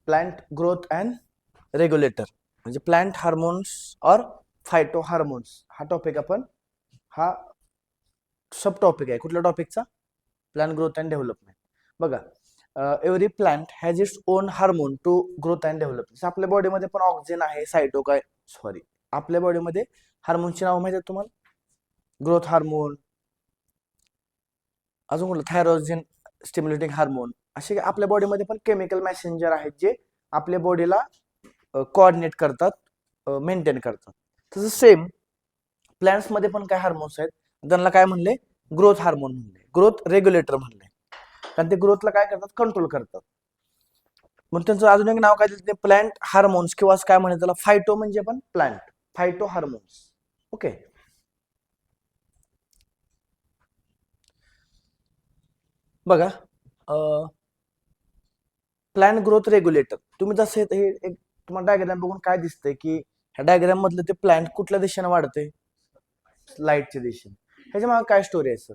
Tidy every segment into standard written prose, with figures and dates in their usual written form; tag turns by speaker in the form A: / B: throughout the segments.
A: Plant growth and regulator म्हणजे plant hormones और phyto hormones हा टॉपिक आपण हा सब टॉपिक आहे. कुठल्या टॉपिकचा? Plant growth and development. बघा, every plant has its own hormone to growth and development. आपल्या बॉडीमध्ये पण ऑक्सिजन आहे, आपल्या बॉडीमध्ये हार्मोनची नाव माहिती आहे तुम्हाला? ग्रोथ हार्मोन, अजून कुठलं थायरोजिन स्टिम्युलेटिंग हार्मोन, असे आपल्या बॉडीमध्ये पण केमिकल मॅसेंजर आहेत जे आपल्या बॉडीला कोऑर्डिनेट करतात, मेंटेन करतात. तसं सेम प्लांट्समध्ये पण काय हार्मोन्स आहेत, त्यांना काय म्हणले? ग्रोथ हार्मोन म्हणले, ग्रोथ रेग्युलेटर म्हणले, कारण ते ग्रोथला काय करतात? कंट्रोल करतात. म्हणून त्यांचं अजून एक नाव काय दिलं? ते प्लांट हार्मोन्स किंवा काय म्हणतात त्याला? फायटो म्हणजे पण प्लांट, फायटो हार्मोन्स. ओके. बघा, प्लांट ग्रोथ रेग्युलेटर, तुम्ही जसे हे एक तुम्हाला डायग्राम बघून काय दिसतंय की ह्या डायग्राम मधलं ते प्लांट कुठल्या दिशेने वाढते? लाईटच्या दिशेने. ह्याच्या मागे काय स्टोरी आहे सर?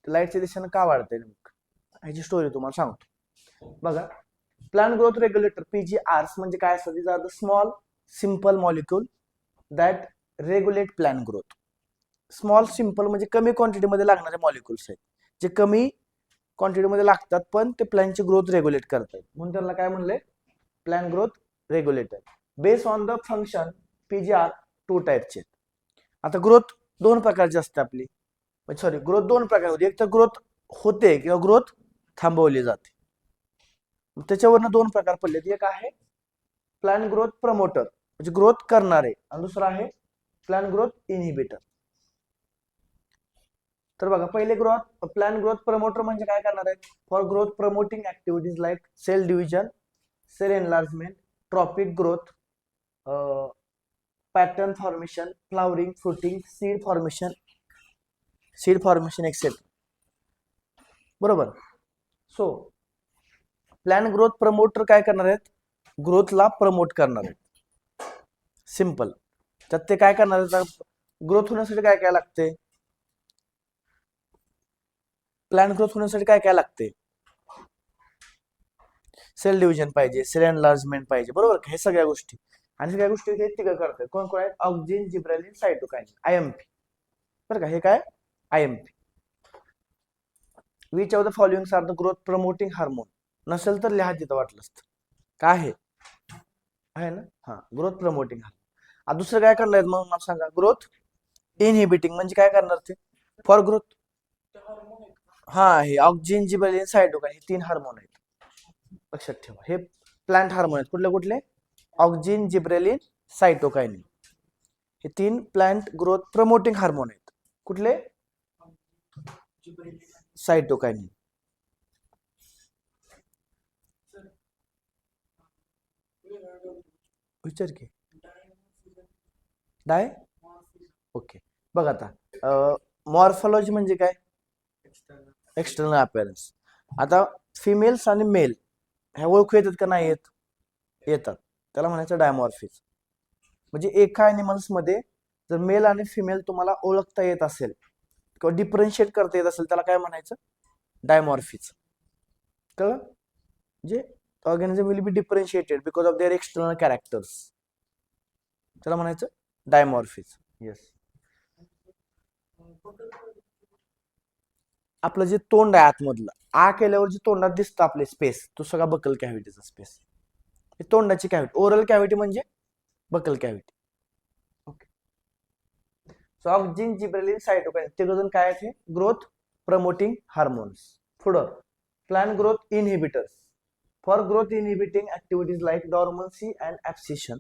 A: लाईटच्या दिशेने का वाढते ह्याची स्टोरी तुम्हाला सांगतो. बघा, प्लांट ग्रोथ रेग्युलेटर PGRs म्हणजे काय असतं? These are the small simple molecule that regulate plant growth. Small simple म्हणजे कमी क्वांटिटीमध्ये लागणारे मॉलिक्युल्स आहेत, जे कमी क्वांटिटीमध्ये लागतात पण ते प्लांटची ग्रोथ रेग्युलेट करतात, म्हणून त्याला काय म्हणले? Plant growth regulator. Base on the function PGR two टाईपचे. आता ग्रोथ दोन प्रकारची असते आपली, सॉरी, ग्रोथ दोन प्रकार होते. एक तर ग्रोथ होते किंवा ग्रोथ थांबवली जाते. त्याच्यावरनं दोन प्रकार पडले. एक आहे प्लांट ग्रोथ प्रमोटर म्हणजे ग्रोथ करणारे, आणि दुसरा आहे प्लांट ग्रोथ इनहिबिटर. तर बघा, पहिले ग्रोथ प्लांट ग्रोथ प्रमोटर म्हणजे काय करणार आहे? For growth promoting activities like cell division, cell enlargement, tropic growth, pattern formation, flowering, fruiting, seed formation etcetera. बरोबर. सो प्लांट ग्रोथ प्रमोटर काय करणार आहेत? ग्रोथला प्रमोट करणार आहेत. सिंपल. त्यात ते काय करणार आहेत? ग्रोथ होण्यासाठी काय काय लागते? प्लांट ग्रोथ होण्यासाठी काय काय लागते? सेल डिव्हिजन पाहिजे, सेल एनलार्जमेंट पाहिजे, बरोबर का? हे सगळ्या गोष्टी, आणि सगळ्या गोष्टी हे तिघ करतात. कोण कोण आहेत? Auxin, gibberellin, cytokinin, IMP. बरं का? हे काय? IMP. Which of the following are the growth promoting hormone? नसेल तर लिहा तिथं वाटलं असतं. काय आहे ना? हा, ग्रोथ प्रमोटिंग हार्मोन. दुसरं काय करणार आहेत मग मला सांगा? ग्रोथ इनहिबिटिंग म्हणजे काय करणार ते? फॉर ग्रोथ, हा, हे ऑक्सिन, जिब्रेलिन, सायटोकाइनिन हे तीन हार्मोन आहेत, लक्षात ठेवा. हे प्लांट हार्मोन आहेत. कुठले कुठले? Auxin, gibberellin, cytokinin. हे तीन प्लांट ग्रोथ प्रमोटिंग हार्मोन आहेत. कुठले? सायटोकाइनिन. विचार की डाय. ओके. बघ आता, मॉर्फॉलॉजी म्हणजे काय? External appearance. आता फिमेल्स आणि मेल ह्या ओळखू येतात का नाही येत? येतात. त्याला म्हणायचं डायमॉर्फिझम. म्हणजे एका ॲनिमल्स मध्ये जर मेल आणि फिमेल तुम्हाला ओळखता येत असेल किंवा डिफरन्शिएट करता येत असेल, त्याला काय म्हणायचं? डायमॉर्फिझम. कळलं? म्हणजे organism will be differentiated because of their external characters, त्याला म्हणायचं डायमॉर्फिझम. येस. आपलं जे तोंड आहे आतमधलं, आ केल्यावर जे तोंडात दिसतं आपले स्पेस, तो सगळा बकल कॅव्हिटीचा स्पेस. हे तोंडाची कॅव्हिटी. ओरल कॅव्हिटी म्हणजे buccal cavity. Okay. So auxin, gibberellin, cytokinin ते गजन काय आहेत? Growth promoting hormones. पुढं plant growth inhibitors for growth inhibiting activities like dormancy and abscission,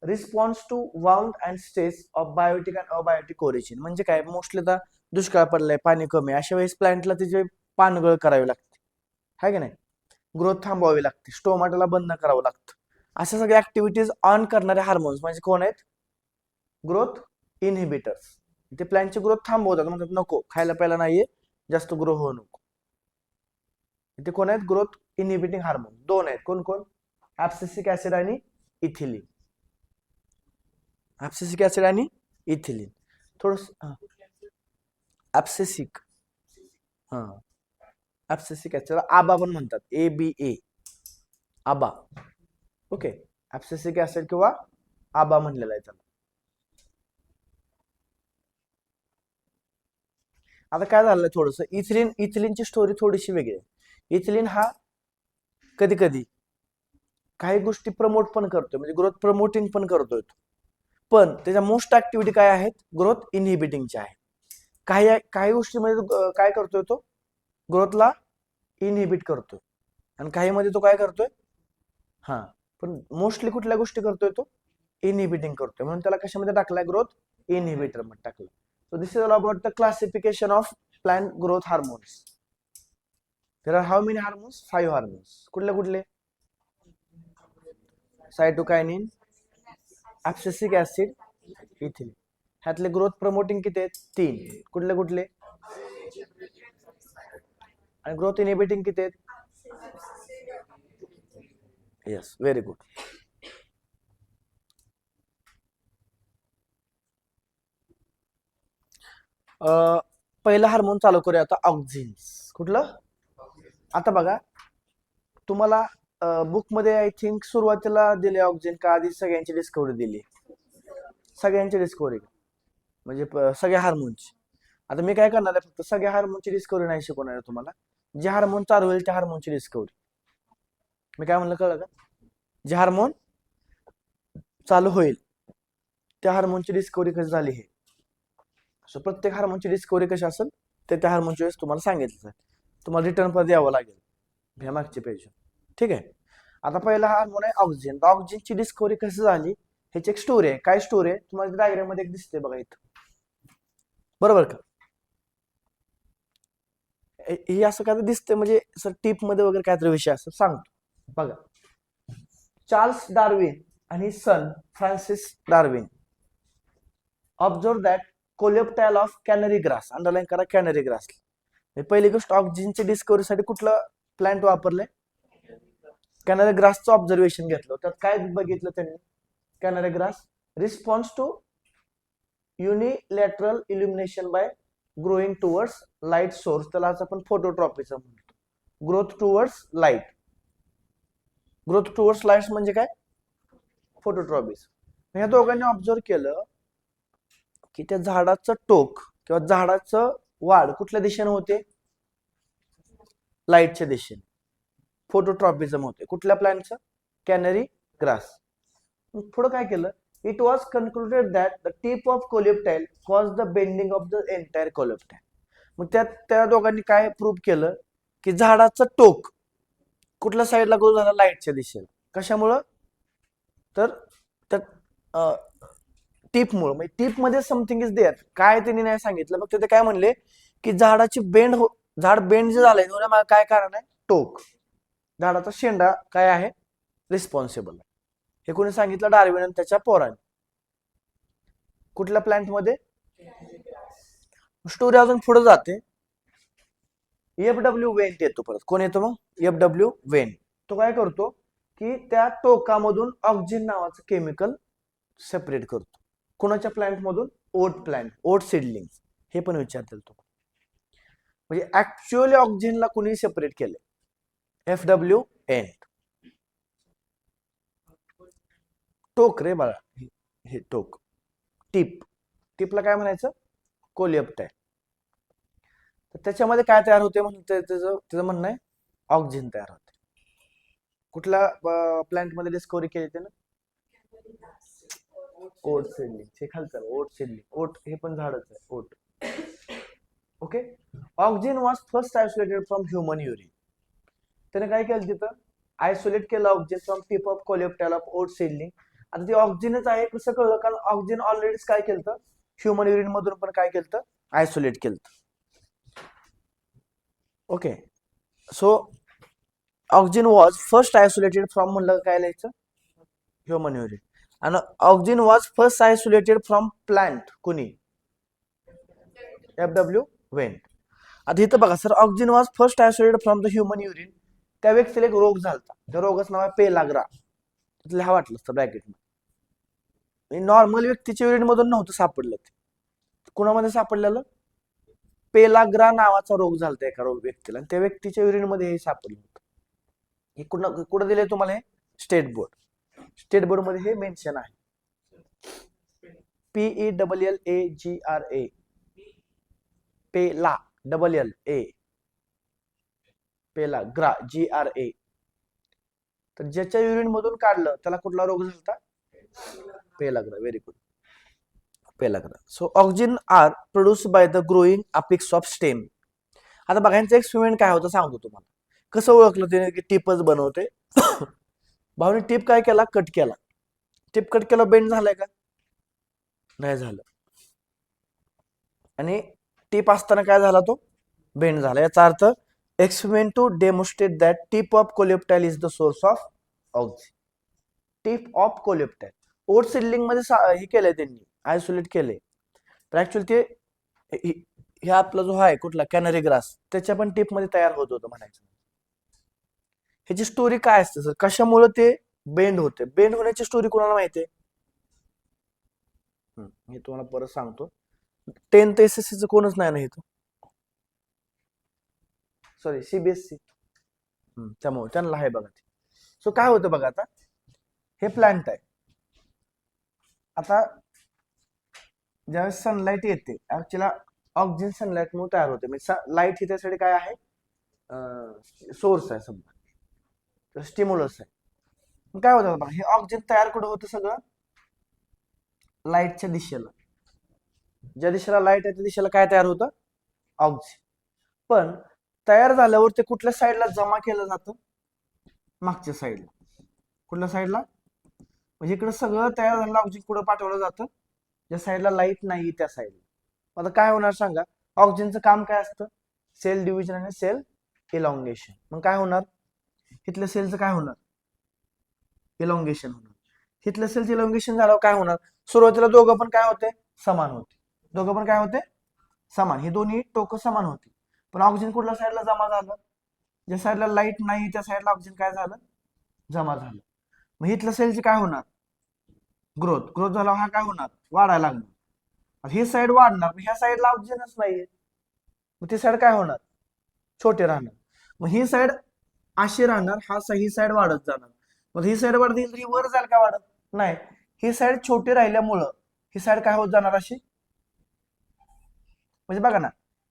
A: response to wound and stress of biotic and abiotic origin. म्हणजे काय? Mostly आता दुष्काळ पडलाय, पाणी कमी, अशा वेळेस प्लांटला त्याचे पानगळ करावी लागते, आहे की नाही? ग्रोथ थांबवावी लागते, स्टोमाटाला बंद करावं लागतं. अशा सगळ्या ऍक्टिव्हिटीज ऑन करणारे हार्मोन्स म्हणजे कोण आहेत? Growth inhibitors. ते प्लांटची ग्रोथ थांबवतात, म्हणतात नको, खायला प्यायला नाहीये, जास्त ग्रो होऊ नको. ते कोण आहेत? Growth inhibiting hormone. दोन आहेत. कोण कोण? ऍब्सिसिक ऍसिड आणि इथिलीन. ऍब्सिसिक ऍसिड आणि इथिलीन. थोडस ऍब्सिसिक, हा, ऍब्सिसिक ऍसिड आबा पण म्हणतात, ABA. आबा. ओके, ऍब्सिसिक ऍसिड किंवा आबा म्हणलेला आहे त्याला. आता काय झालं थोडस, इथिलीनची स्टोरी थोडीशी वेगळी आहे. इथिलीन हा कधी कधी काही गोष्टी प्रमोट पण करतोय, म्हणजे ग्रोथ प्रमोटिंग पण करतोय तो. पण त्याच्या मोस्ट ऍक्टिव्हिटी काय आहेत, ग्रोथ इनहिबिटिंगच्या आहेत. काही काही गोष्टीमध्ये काय करतोय तो, ग्रोथला इनहिबिट करतोय, आणि काही मध्ये तो काय करतोय, हा, पण मोस्टली कुठल्या गोष्टी करतोय तो, इनहिबिटिंग करतोय. म्हणून त्याला कशामध्ये टाकलाय, ग्रोथ इनहिबिटर मध्ये टाकलं. So this is all about the classification of plant growth hormones. There are how many hormones, 5 hormones. कुठले कुठले, सायटोकायनिन, ऍब्सिसिक ऍसिड, इथिलीन. ह्यातले ग्रोथ प्रमोटिंग किती आहेत, 3. कुठले कुठले, आणि ग्रोथ इनहिबिटिंग किती आहेत, येस, व्हेरी गुड. पहिलं हार्मोन चालू करूया आता, ऑक्झिन्स. कुठलं, आता बघा तुम्हाला बुक मध्ये आय थिंक सुरुवातीला दिले ऑक्झिन का आधी सगळ्यांची डिस्कवरी दिली, सगळ्यांची डिस्कवरी म्हणजे सगळ्या हार्मोनची. आता मी काय करणार आहे, फक्त सगळ्या हार्मोनची डिस्कवरी नाही शिकवणार आहे तुम्हाला, जे हार्मोन चालू होईल त्या हार्मोनची डिस्कवरी. मी काय म्हणलं कळलं का, जे हार्मोन चालू होईल त्या हार्मोनची डिस्कवरी कशी झाली हे. सो प्रत्येक हार्मोनची डिस्कवरी कशी असेल ते त्या हार्मोनची वेळेस तुम्हाला सांगितलं, तुम्हाला रिटर्न पर द्यावं लागेल ह्या मागच्या पेज. ठीक आहे. आता पहिला हार्मोन आहे ऑक्झिन. ऑक्झिनची डिस्कवरी कशी झाली ह्याची एक स्टोरी आहे. काय स्टोरी आहे तुम्हाला डायग्राम मध्ये दिसते बघा इथं, बरोबर का. हे असं काय दिसतंय, म्हणजे सर टिप मध्ये वगैरे काहीतरी विषय असं सांगतो बघा. चार्ल्स डार्विन आणि son Francis Darwin observe that coleoptile of canary grass, underline करा कॅनरी ग्रास. पहिली गोष्ट, ऑक्झिनच्या डिस्कवरीसाठी कुठलं प्लांट वापरले, कॅनरी ग्रासचं ऑब्झर्वेशन घेतलं. त्यात काय बघितलं त्यांनी, canary grass response to unilateral illumination by growing towards light source, त्याला आपण फोटोट्रॉपीचं म्हणतो. Growth towards light, growth towards light म्हणजे काय, फोटोट्रॉपीज. ह्या दोघांनी ऑब्झर्व केलं की त्या झाडाचं टोक किंवा झाडाचं वाढ कुठल्या दिशेने होते, लाईटच्या दिशेने. फोटोट्रॉपिझम होते कुठल्या प्लांटचं, कॅनरी ग्रास. पुढे काय केलं, it was concluded that the tip of coleoptile cause the bending of the entire coleoptile. मग त्या दोघांनी काय प्रूव्ह केलं की झाडाचं टोक कुठल्या साईडला ग्रो झाला, लाईटच्या दिशेला. कशामुळं, तर टिपमुळे. म्हणजे टिप मध्ये समथिंग इज देअर, काय त्यांनी नाही सांगितलं, फक्त ते काय म्हणले की झाडाची बेंड झाड बेंड जे झालंय काय कारण आहे, टोक, झाडाचा शेंडा काय आहे, रिस्पॉन्सिबल. हे कोणी सांगितलं, डार्विन आणि त्याच्या पोरांनी. कुठल्या प्लांट मध्ये, स्टोरी अजून पुढे जाते. एफडब्ल्यू वेंट येतो परत. कोण येतो मग, एफडब्ल्यू वेंट. तो काय करतो की त्या टोकामधून ऑक्झिन नावाचं केमिकल सेपरेट करतो. कोणाच्या प्लांट मधून, ओट प्लांट, ओट सीडलिंग. हे पण विचारतील तो. म्हणजे ऍक्च्युअली ऑक्झिनला कोणी सेपरेट केले, एफडब्ल्यू एंट. टोक रे बाळा, हे टोक, टिप, टिपला काय म्हणायचं, कोलेप्टाइल. तर त्याच्यामध्ये काय तयार होते म्हणजे त्याचं म्हणणं आहे, ऑक्झिन तयार होते. कुठल्या प्लांट मध्ये डिस्कवरी केली त्यानं, ओट सीडलिंग. हे खालचं ओट सीडलिंग, ओट हे पण झाडच आहे, oat. Okay. Auxin was first isolated from human urine. त्याने काय केलं तिथं, आयसोलेट केलं auxin from tip of coleoptile of oat seedling. आता ते ऑक्झिनच आहे कसं कळलं, कारण ऑक्झिन ऑलरेडीच काय केलं, ह्युमन युरिन मधून पण काय केलं, आयसोलेट केलं. Okay. So auxin was first isolated from, म्हणलं काय लिहायचं, ह्युमन युरिन. आणि auxin was first isolated from plant, कुणी, एफडब्ल्यू वेंट. आता इथं बघा sir, auxin was first isolated from the human urine. त्या व्यक्तीला एक रोग झाला, त्या रोगाचं नाव आहे पेलाग्रा. लिहा वाटलं असतं ब्रॅकेटमध्ये. नॉर्मल व्यक्तीच्या युरिन मधून नव्हतं सापडलं, ते कुणामध्ये सापडलेलं, पेलाग्रा नावाचा रोग झाला एका व्यक्तीला, आणि त्या व्यक्तीच्या युरिन मध्ये हे सापडलं होतं. हे कुठं कुठं दिले तुम्हाला हे स्टेट बोर्ड मध्ये हे मेन्शन आहे. PELLAGRA पेला LLA पेला ग्रा GRA. तर ज्याच्या युरिन मधून काढलं त्याला कुठला रोग झाला? Pellagra. Very good, pellagra. So auxin are produce by the growing apices of stem. आता बघा यांचं एक्सपेरिमेंट काय होतं सांगतो तुम्हाला. कसं ओळखलं त्याने की टिपच बनवते. भाऊने टिप काय केला? कट केला. टिप कट केला, बेंड झालाय का? नाही झालं. आणि टिप असताना काय झाला? तो बेंड झाला. याचा अर्थ experiment to demonstrate that tip of coleoptile is the source of auxin. Tip of coleoptile oat seedling मध्ये हे केलंय त्यांनी, आयसोलेट केले. तर ऍक्च्युअली ते हे आपला जो आहे कुठला कॅनरी ग्रास त्याच्या पण टिप मध्ये तयार होत होतं म्हणायचं. ह्याची स्टोरी काय असते सर? कशामुळे ते बेंड होते? बेंड होण्याची स्टोरी कोणाला माहिती आहे? मी तुम्हाला परत सांगतो. 10th SSC चं कोणच नाही ना इथं, सॉरी CBSE. त्यामुळे त्यांना आहे बघा. सो काय होतं बघा, आता हे प्लांट आहे. आता ज्यावेळेस सनलाईट येते, ऍक्च्युअली ऑक्सिजन सनलाईट मुळे तयार होते. म्हणजे लाईट ही त्यासाठी काय आहे? सोर्स आहे समजा, स्टिम्युलस आहे. मग काय होतं बघा, हे ऑक्सिजन तयार कुठं होतं? सगळं लाईटच्या दिशेला. ज्या दिशेला लाईट आहे त्या दिशेला काय तयार होतं? ऑक्सिजन. पण तयार झाल्यावर ते कुठल्या साईडला जमा केलं जातं? मागच्या साईडला. कुठल्या साईडला? म्हणजे इकडे सगळं तयार झालेलं ऑक्सिजन कुठं पाठवलं जातं? ज्या साईडला लाईट नाही त्या साईडला. आता काय होणार सांगा? ऑक्सिजनचं काम काय असतं? सेल डिव्हिजन आणि सेल इलॉंगेशन. मग काय होणार? इथल्या सेलचं काय होणार? इलॉंगेशन होणार. इथल्या सेलचं इलॉंगेशन झाल्यावर काय होणार? सुरुवातीला दोघं पण काय होते? समान होते. दोघं पण काय होते? समान. ही दोन्ही टोकं समान होती. पण ऑक्सिजन कुठल्या साईडला जमा झालं? ज्या साईडला लाईट नाही त्या साईडला ऑक्सिजन काय झालं? जमा झालं. मग इथल्या सेलची काय होणार? ग्रोथ झाल्यावर हा काय होणार? वाढायला लागणार. ही साईड वाढणार, ह्या साईडला ऑक्सिजनच नाहीये. मग ती साईड काय होणार? छोटे राहणार. मग ही साईड अशी राहणार, ही साईड वाढत जाणार. मग ही साईड वाढत गेली तर ही वर जाईल का? वाढत नाही. ही साईड छोटी राहिल्यामुळं ही साईड काय होत जाणार? अशी. म्हणजे बघा ना,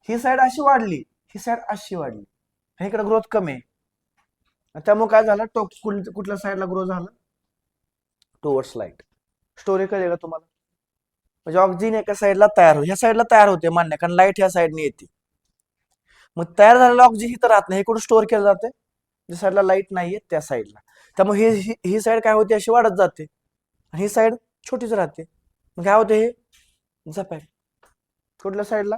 A: ही साईड अशी वाढली, ही साईड अशी वाढली, आणि इकडे ग्रोथ कमी आहे. त्यामुळे काय झालं? कुठल्या साईडला ग्रो झालं? Towards light. स्टोरी कळेल का तुम्हाला? म्हणजे ऑक्सिजन एका साईडला तयार ह्या साईडला तयार होते मान्य, कारण लाईट ह्या साईडने येते. मग तयार झालेलं ऑक्सिजन इथं राहत नाही, हे कुठं स्टोअर केलं जाते? ज्या साईडला लाईट नाहीये त्या साईडला. त्यामुळे ही साईड काय होते? अशी वाढत जाते, आणि ही साईड छोटीच राहते. मग काय होते? हे झपाट कुठल्या साईडला?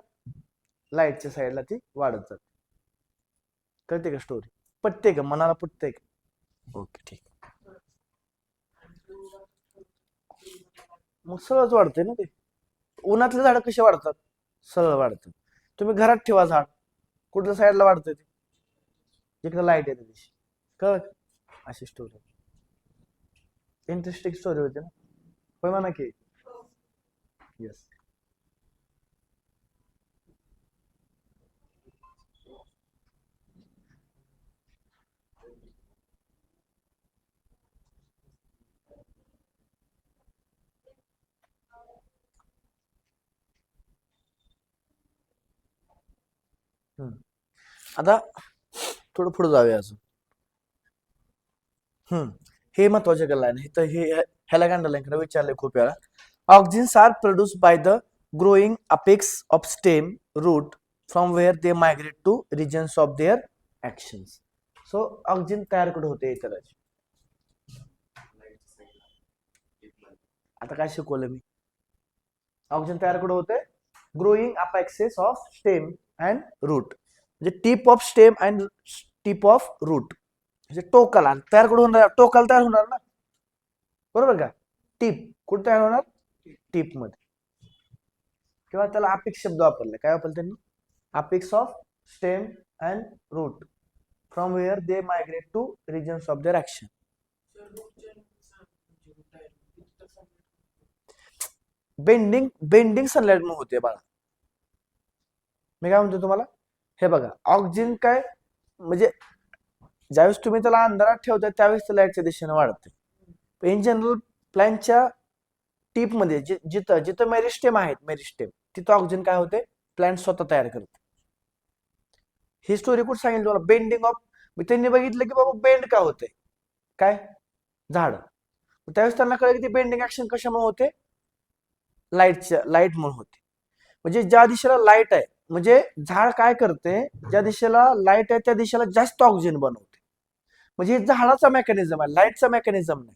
A: लाईटच्या साईडला ती वाढत जाते. कळते का स्टोरी? पटते का? मनाला पटते का? ओके, ठीक. मग सहज वाढते ना ते. उन्हातले झाड कसे वाढतात? सरळ वाढतात. तुम्ही घरात ठेवा झाड, कुठल्या साईडला वाढतं ते? जिकडे लाईट येते दिवशी. कळ? अशी स्टोरी. इंटरेस्टिंग स्टोरी होती ना? होय म्हणा की. येस. आता थोडं पुढे जाऊया अजून. हे महत्वाचे गल्ला आहे. तर हे ह्याला अंडरलाईन विचारले खूप वेळा. Auxins are produce by the growing apex of stem root from where they migrate to regions of their actions. So oxygen तयार कुठे होते? इतर. आता काय शिकवलं मी? ऑक्सिजन तयार कुठे होते? Growing apexes of stem and root. म्हणजे tip of stem and tip of root. म्हणजे टोकाला तयार कुठे होणार? टोकाला तयार होणार ना, बरोबर का? टिप कुठे तयार होणार? टिप मध्ये. किंवा त्याला अपिक्स शब्द वापरले. काय वापरले त्यांनी? Apices of stem and root from where they migrate to regions of their action. Bending sunlight म्हणून होते बघा. मी काय म्हणतो तुम्हाला? हे बघा, ऑक्सिजन काय म्हणजे ज्यावेळेस तुम्ही त्याला अंधारात ठेवता त्यावेळेस ते लाईटच्या दिशेने वाढते. इन जनरल प्लॅन्टच्या टीप मध्ये जिथं जिथं मेरिस्टेम आहेत, मेरिस्टेम तिथं ऑक्सिजन काय होते, प्लॅन्ट स्वतः तयार करते. ही स्टोरी कुठं सांगितलं तुम्हाला, बेंडिंग ऑफ. त्यांनी बघितलं की बाबा बेंड का होते, काय झाड. त्यावेळेस त्यांना कळलं की ती बेंडिंग ऍक्शन कशामुळे होते, लाईटमुळे होते. म्हणजे ज्या दिशेला लाईट आहे, म्हणजे झाड काय करते, ज्या दिशेला लाईट आहे त्या दिशेला जास्त ऑक्सिजन बनवते. म्हणजे झाडाचा मेकॅनिझम आहे, लाईटचा मेकॅनिझम नाही.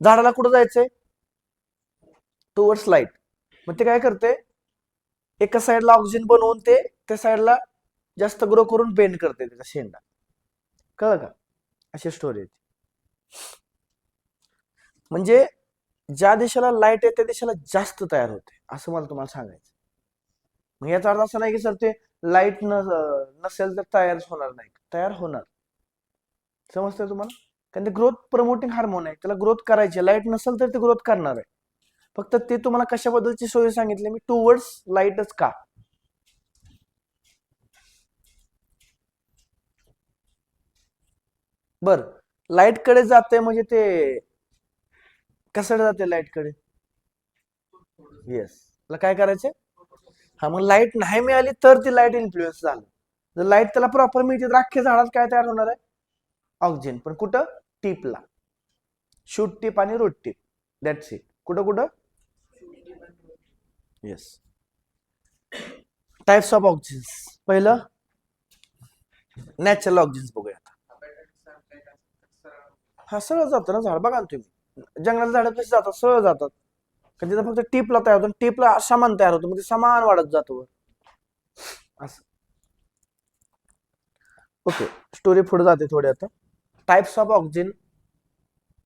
A: झाडाला कुठं जायचंय, टुवर्ड्स लाईट. मग ते काय करते, एका साईडला ऑक्सिजन बनवून ते त्या साईडला जास्त ग्रो करून बेंड करते त्याचा शेंडा. कळलं का, अशी स्टोरी आहे. म्हणजे ज्या दिशेला लाईट आहे त्या दिशेला जास्त तयार होते, असं मला तुम्हाला सांगायचं. मग याचा अर्थ असा नाही की सर ते लाईट नसेल तर तयार होणार नाही, तयार होणार. समजतंय तुम्हाला, कारण ते ग्रोथ प्रमोटिंग हार्मोन आहे, त्याला ग्रोथ करायची. लाईट नसेल तर ते ग्रोथ करणार आहे. फक्त ते तुम्हाला कशाबद्दलची सोय सांगितली मी, टुवर्ड्स लाईटच का. बर, लाईट कडे जाते म्हणजे ते कशाकडे जाते, लाईट कडे. येस, त्याला काय करायचं. हा, मग लाईट नाही मिळाली तर ती लाईट इन्फ्लुएन्स झालं. जर लाईट त्याला प्रॉपर मिळते तर अख्ख्या झाडात काय तयार होणार आहे, ऑक्सिजन. पण कुठं, टिपला, शूट टिप आणि रूट टिप, दॅट्स इट. कुठं कुठं. येस. Types of oxygen. पहिलं नॅचरल ऑक्सिजन बघूया. हा, सरळ जातं ना झाड, बघा ना तुम्ही जंगलात झाड कशी जातात, सरळ जातात. कारण तिथं फक्त टिपला तयार होतो, टिपला समान तयार होतो, म्हणजे समान वाढत जातो असं. ओके, स्टोरी पुढे जाते थोडी आता. टाइप्स ऑफ ऑक्सिजन,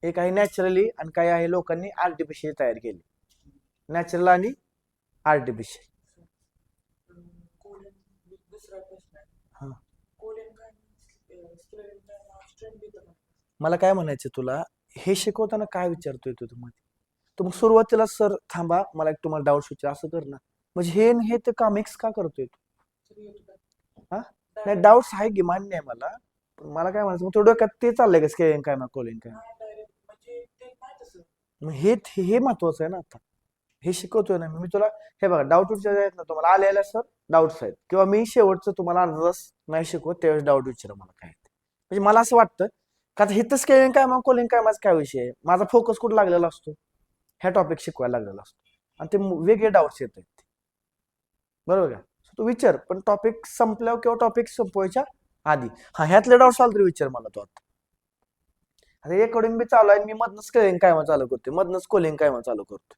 A: एक आहे नॅचरली आणि काही आहे लोकांनी आर्टिफिशियल तयार केली. नॅचरल आणि आर्टिफिशियल. मला काय म्हणायचं तुला, हे शिकवताना काय विचारतोय तू तुम्हाला. मग सुरुवातीला सर थांबा मला एक तुम्हाला डाऊट विचार, असं कर ना. म्हणजे हे हे ते का मिक्स का करतोय तू. हा, नाही डाऊट्स आहे की मान्य आहे मला. मला काय म्हणायचं, थोडं डोक्यात ते चाललंय का स्केलिंग काय मग कोलिंग काय. मग हे महत्वाचं आहे ना. आता हे शिकवतोय ना मी तुला. हे बघा, डाऊट विचारायचे आहेत ना तुम्हाला, आलेला सर डाऊट्स आहेत, किंवा मी शेवटचं तुम्हाला अर्धा तास नाही शिकवत त्यावेळेस डाऊट विचारा मला काय. म्हणजे मला असं वाटतं का हे तर स्केलिंग काय मग कोलिंग काय माझा काय विषय आहे, माझा फोकस कुठं लागलेला असतो, ह्या टॉपिक शिकवायला लागलेला असतो. आणि ते वेगळे डाऊट्स येत आहेत, बरोबर का. तू विचार, पण टॉपिक संपल्यावर किंवा टॉपिक संपवायच्या आधी. हा, ह्यातले डाऊट्स आले तरी विचार मला तो. आता रेकॉर्डिंग बी चालू आहे, मी मधनच स्केलिंग काय चालू करतोय, मधनच कोलिंग काय चालू करतोय,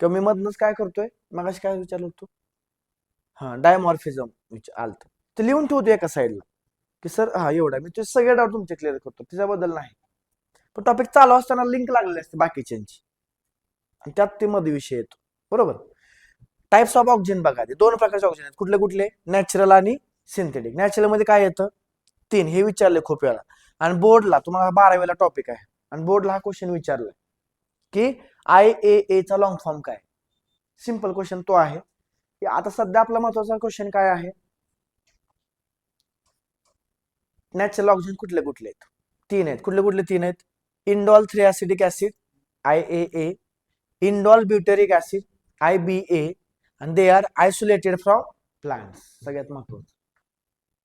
A: किंवा मी मधनच काय करतोय, मगाशी काय विचारलं होतं. हा, डायमॉर्फिझम आलत, ते लिहून ठेवतो एका साईडला की सर हा एवढा. मी ते सगळे डाऊट तुमचे क्लिअर करतो, त्याच्याबद्दल नाही. पण टॉपिक चालू असताना लिंक लागलेली असते बाकीच्यांची, आणि त्यात ते मध्ये विषय येतो, बरोबर. टाइप्स ऑफ ऑक्सिजन बघा, ते दोन प्रकारचे ऑक्सिजन आहेत. कुठले कुठले, नॅचरल आणि सिंथेटिक. नॅचरल मध्ये काय येतं, 3, हे विचारले खूप वेळा. आणि बोर्डला तुम्हाला 12वीला टॉपिक आहे, आणि बोर्डला हा क्वेश्चन विचारलाय की IAA चा लॉंग फॉर्म काय. सिंपल क्वेश्चन तो आहे की आता सध्या आपला महत्वाचा क्वेश्चन काय आहे, नॅचरल ऑक्सिजन कुठले कुठले आहेत. 3 आहेत. कुठले कुठले 3 आहेत, indole 3 acetic acid IAA, indole butyric acid IBA, and they are isolated from plants. सगळ्यात महत्वाचं,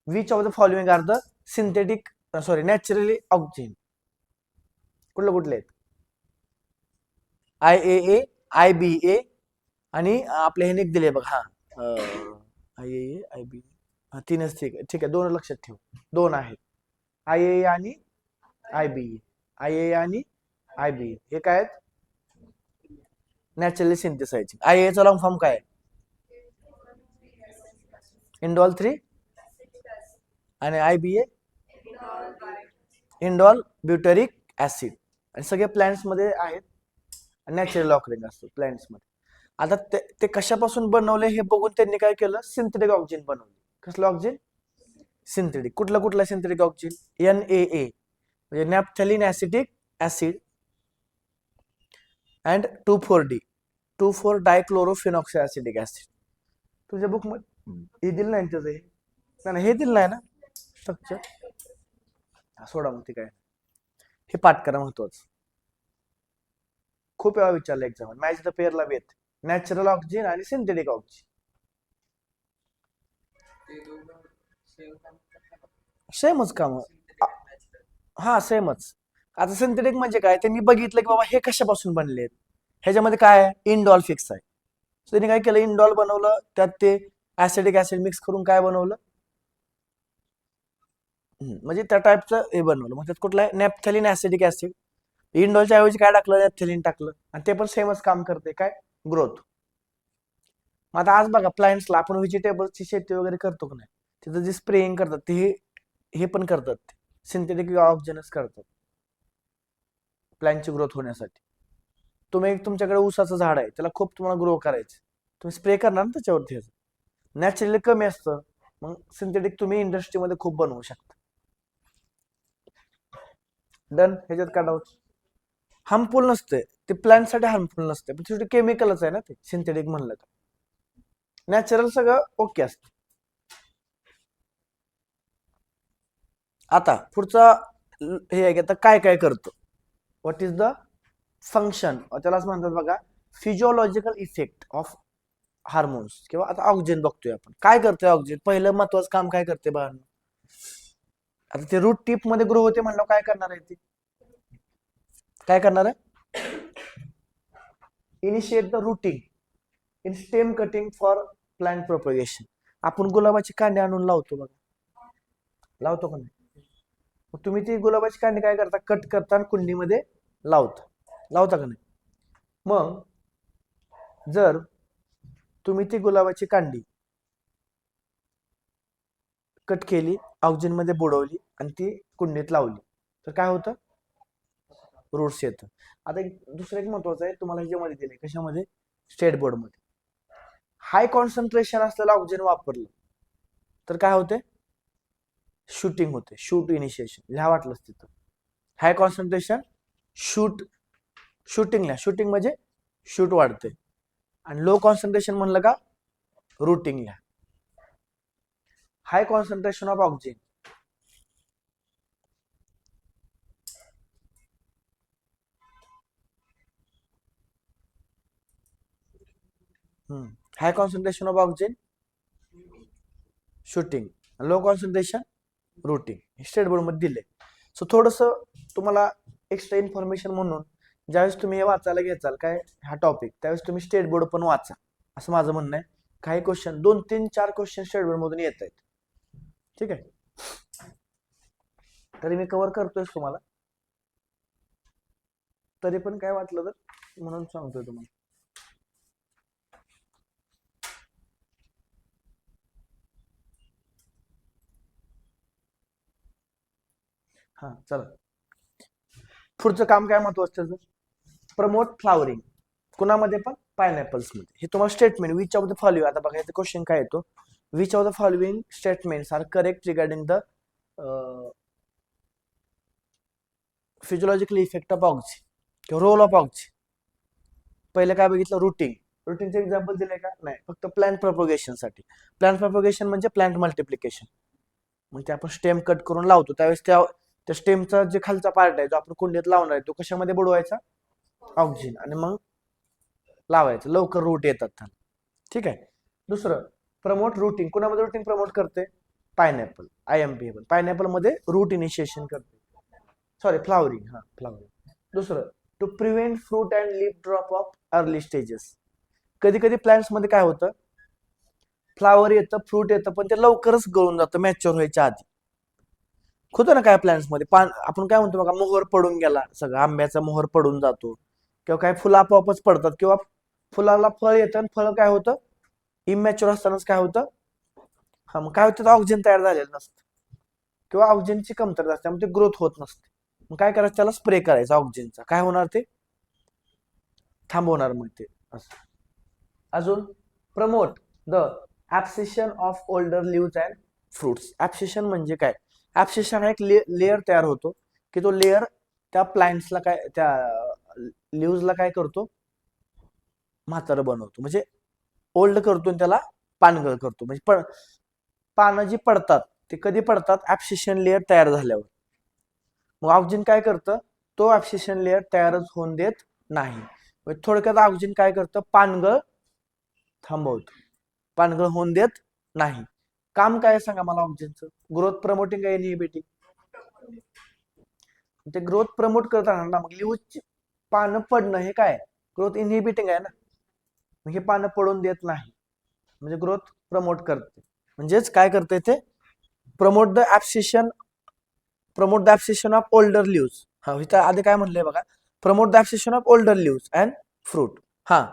A: which of the following are the synthetic naturally oxygen. कुठले कुठले आहेत, IAA, IBA, आणि आपल्या हे दिले बघ. हा, IAA, IBA, 3च. ठीक आहे 2 लक्षात ठेव, 2 आहेत, IAA आणि IBA. IAA आणि IBA हे काय आहेत, नॅचरली सिंथेसाइजिंग. IAA चा लॉंग फॉर्म काय, इंडॉल 3, आणि IBA इंडॉल ब्युटेरिक ऍसिड. आणि सगळे प्लांट्स मध्ये आहेत, नॅचरल ऑकरिंग असतो प्लांट्स मध्ये. आता ते कशापासून बनवले हे बघून त्यांनी काय केलं, सिंथेटिक ऑक्सिजन बनवले. कसलं ऑक्सिजन, सिंथेटिक. कुठला कुठला सिंथेटिक ऑक्सिजन, NAA म्हणजे naphthalene acetic acid, and 2,4-D 2,4 dichlorophenoxy acetic acid. तुझ्या बुक मध्ये हे दिलं नाही त्याचं, हे दिलं नाही ना स्ट्रक्चर. सोडा मग ते काय, हे पाठ करा महत्वाचं. खूप वेळा विचारलं एक्झाम, मॅच द पेअरला वेथ, नॅचरल ऑक्सिजन आणि सिंथेटिक ऑक्सिजन. सेमच काम. हा सेमच. आता सिंथेटिक म्हणजे काय, त्यांनी बघितलं की बाबा हे कशापासून बनले, ह्याच्यामध्ये काय आहे, इंडॉल फिक्स आहे. त्यांनी काय केलं, इंडॉल बनवलं, त्यात ते ऍसिडिक ऍसिड मिक्स करून काय बनवलं, म्हणजे त्या टाईपचं हे बनवलं. मग त्यात कुठलं आहे, नॅप्थॅलिन ऍसिडिक ऍसिड. इंडॉलच्या ऐवजी काय टाकलं, नॅप्थॅलिन टाकलं, आणि ते पण सेमच काम करते, काय, ग्रोथ. मग आता आज बघा प्लांट्सला आपण व्हेजिटेबल्सची शेती वगैरे करतो की नाही, तिथं जे स्प्रेइंग करतात ते हे पण करतात, सिंथेटिक ऑक्सिजनच करतात प्लांटची ग्रोथ होण्यासाठी. तुम्ही तुमच्याकडे ऊसाचं झाड आहे, त्याला खूप तुम्हाला ग्रो करायचं, तुम्ही स्प्रे करणार ना त्याच्यावरती, नॅचरली कमी असतं. मग सिंथेटिक तुम्ही इंडस्ट्रीमध्ये खूप बनवू शकता. डन. ह्याच्यात काय डाऊट, हार्मफुल नसते ते, प्लांटसाठी हार्मफुल नसते, पण शेवटी केमिकलच आहे ना ते, सिंथेटिक म्हणलं तर. नॅचरल सगळं ओके असतं. आता पुढचा हे आहे की आता काय काय करतं, व्हॉट इज द फंक्शन, त्यालाच म्हणतात बघा फिजिओलॉजिकल इफेक्ट ऑफ हार्मोन्स. किंवा आता ऑक्सिजन बघतोय आपण, काय करतोय ऑक्सिजन, पहिलं महत्वाचं काम काय करते बघा. आता ते रूट टिप मध्ये ग्रो होते म्हणलं, काय करणार आहे ती, काय करणार आहे, initiate the rooting in stem cutting for plant propagation. आपण गुलाबाची कांडी आणून लावतो बघा, लावतो का नाही, मग तुम्ही ती गुलाबाची कांडी काय करता, कट करता आणि कुंडीमध्ये लावता का नाही. मग जर तुम्ही ती गुलाबाची कांडी कट केली, ऑक्सिजन मध्ये बुडवली आणि ती कुंडीत लावली, तर काय होतं, रूट्स येतं. आता एक दुसरं एक महत्वाचं आहे, तुम्हाला ह्याच्यामध्ये दिले, कशामध्ये, स्टेट बोर्ड मध्ये. हाय कॉन्सन्ट्रेशन असलेलं ऑक्सिजन वापरलं तर काय होते, शूटिंग होते, शूट इनिशिएशन लिहा वाटलंच तिथं. हाय कॉन्सन्ट्रेशन शूटिंग म्हणजे शूट वाढते, आणि लो कॉन्सन्ट्रेशन म्हणलं का रूटिंग लिहा. High concentration of oxygen, high concentration of oxygen shooting, low concentration rooting, state board मध्ये दिले. सो थोडस तुम्हाला एक्स्ट्रा इन्फॉर्मेशन म्हणून, ज्यावेळेस तुम्ही हे वाचायला घ्याल काय हा टॉपिक, त्यावेळेस तुम्ही स्टेट बोर्ड पण वाचा, असं माझं म्हणणं आहे. काही क्वेश्चन 2 3 4 क्वेश्चन स्टेट बोर्ड मधून येत आहेत, ठीक आहे. तरी मी कव्हर करतोय तुम्हाला, तरी पण काय वाटलं तर म्हणून सांगतोय तुम्हाला. हा चला, पुढचं काम काय महत्वाचं त्याचं, प्रमोट फ्लावरिंग. कुणामध्ये पण, पायनॅपल्स मध्ये. हे तुम्हाला statement, which of the following, आता बघा क्वेश्चन काय येतो, which of the following statements are correct regarding the physiological effect of oxygen किंवा रोल ऑफ ऑक्सिजन. पहिलं काय बघितलं, रुटिंग. रुटिंगचे एक्झाम्पल दिले का नाही, फक्त प्लांट प्रपोगेशन साठी. प्लांट प्रपोगेशन म्हणजे प्लांट मल्टिप्लिकेशन, मग ते आपण स्टेम कट करून लावतो, त्यावेळेस त्या स्टेमचा जे खालचा पार्ट आहे जो आपण कुंडीत लावणार आहे, तो कशामध्ये बुडवायचा, ऑक्सिजन, आणि मग लावायचं, लवकर रूट येतात त्याला, ठीक आहे. दुसरं, प्रमोट रूटिंग. कुणामध्ये रूटिंग प्रमोट करते, पायनॅपल, IMP. पायनॅपल मध्ये रूट इनिशिएशन करते, सॉरी फ्लावरिंग, हा फ्लावरिंग. दुसरं, to prevent fruit and leaf drop of early stages. कधी कधी प्लांट्स मध्ये काय होतं, फ्लावर येतं, फ्रूट येतं, पण ते लवकरच गळून जातं मॅच्युअर व्हायच्या आधी. होतं ना काय प्लांट्स मध्ये, आपण काय म्हणतो बघा, मोहर पडून गेला, सगळं आंब्याचा मोहर पडून जातो, किंवा काय फुलं आपोआपच पडतात, किंवा फुलाला फळ येतं आणि फळ काय होतं, इमॅच्युअर असतानाच काय होतं, हा मग काय होतं, ऑक्सिजन तयार झालेलं नसतं, किंवा ऑक्सिजनची कमतरता असते, त्यामुळे ग्रोथ होत नसते. मग काय करायचं, त्याला स्प्रे करायचा ऑक्सिजनचा, काय होणार, ते थांबवणार मग ते असं. अजून, promote the abscission of older leaves and fruits. Abscission म्हणजे काय, ऍब्सेशन हा एक लेअर तयार होतो, की तो लेअर त्या प्लांट्सला काय, त्या लिव्सला काय करतो, म्हातारं बनवतो, म्हणजे ओल्ड करतो आणि त्याला पानगळ करतो. म्हणजे पानं जी पडतात ते कधी पडतात, ऍब्सेशन लेअर तयार झाल्यावर. मग ऑक्सिजन काय करतं, तो ऍब्सिशन लेअर तयारच होऊन देत नाही. थोडक्यात ऑक्सिजन काय करतं, पानगळ थांबवतं, पानगळ होऊन देत नाही. काम काय सांगा मला ऑक्सिजनचं, ग्रोथ प्रमोटिंग आहे इनहिबिटिंग. ते ग्रोथ प्रमोट करत राहणार ना. मग लिव्हची पानं पडणं हे काय, ग्रोथ इनहिबिटिंग आहे ना. मग हे पानं पडून देत नाही, म्हणजे ग्रोथ प्रमोट करते. म्हणजेच काय करते ते, promote the abscission of older leaves. हा इथं आधी काय म्हणलंय बघा, promote the abscission of older leaves and fruit. हा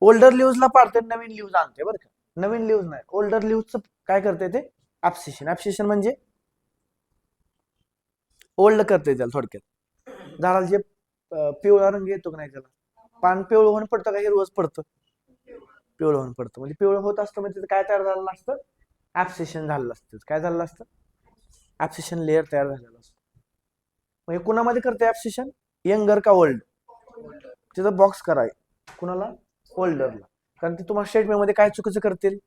A: ओल्डर लिव्सला पाडते, नवीन लिव्स आणते बरं का. नवीन लिव्स नाही, ओल्डर लिव्सचं काय करते ते, ऍब्सिशन म्हणजे ओल्ड करते त्याला थोडक्यात. झाडाला जे पिवळा रंग येतो की नाही, त्याला पान पिवळं होऊन पडतं का हिरवच पडतं, पिवळं होऊन पडतं. म्हणजे पिवळं होत असतं म्हणजे काय तयार झालेलं असतं, ऍब्सिशन झालेलं असतं. काय झालेलं असतं, ऍब्सिशन लेअर तयार झालेलं असतं. मग हे कुणामध्ये करते ऍब्सिशन, यंगर का ओल्ड, तिथं बॉक्स कराय कुणाला, ओल्डरला. कारण ते तुम्हाला स्टेटमेंट मध्ये काय चुकीचं करतील,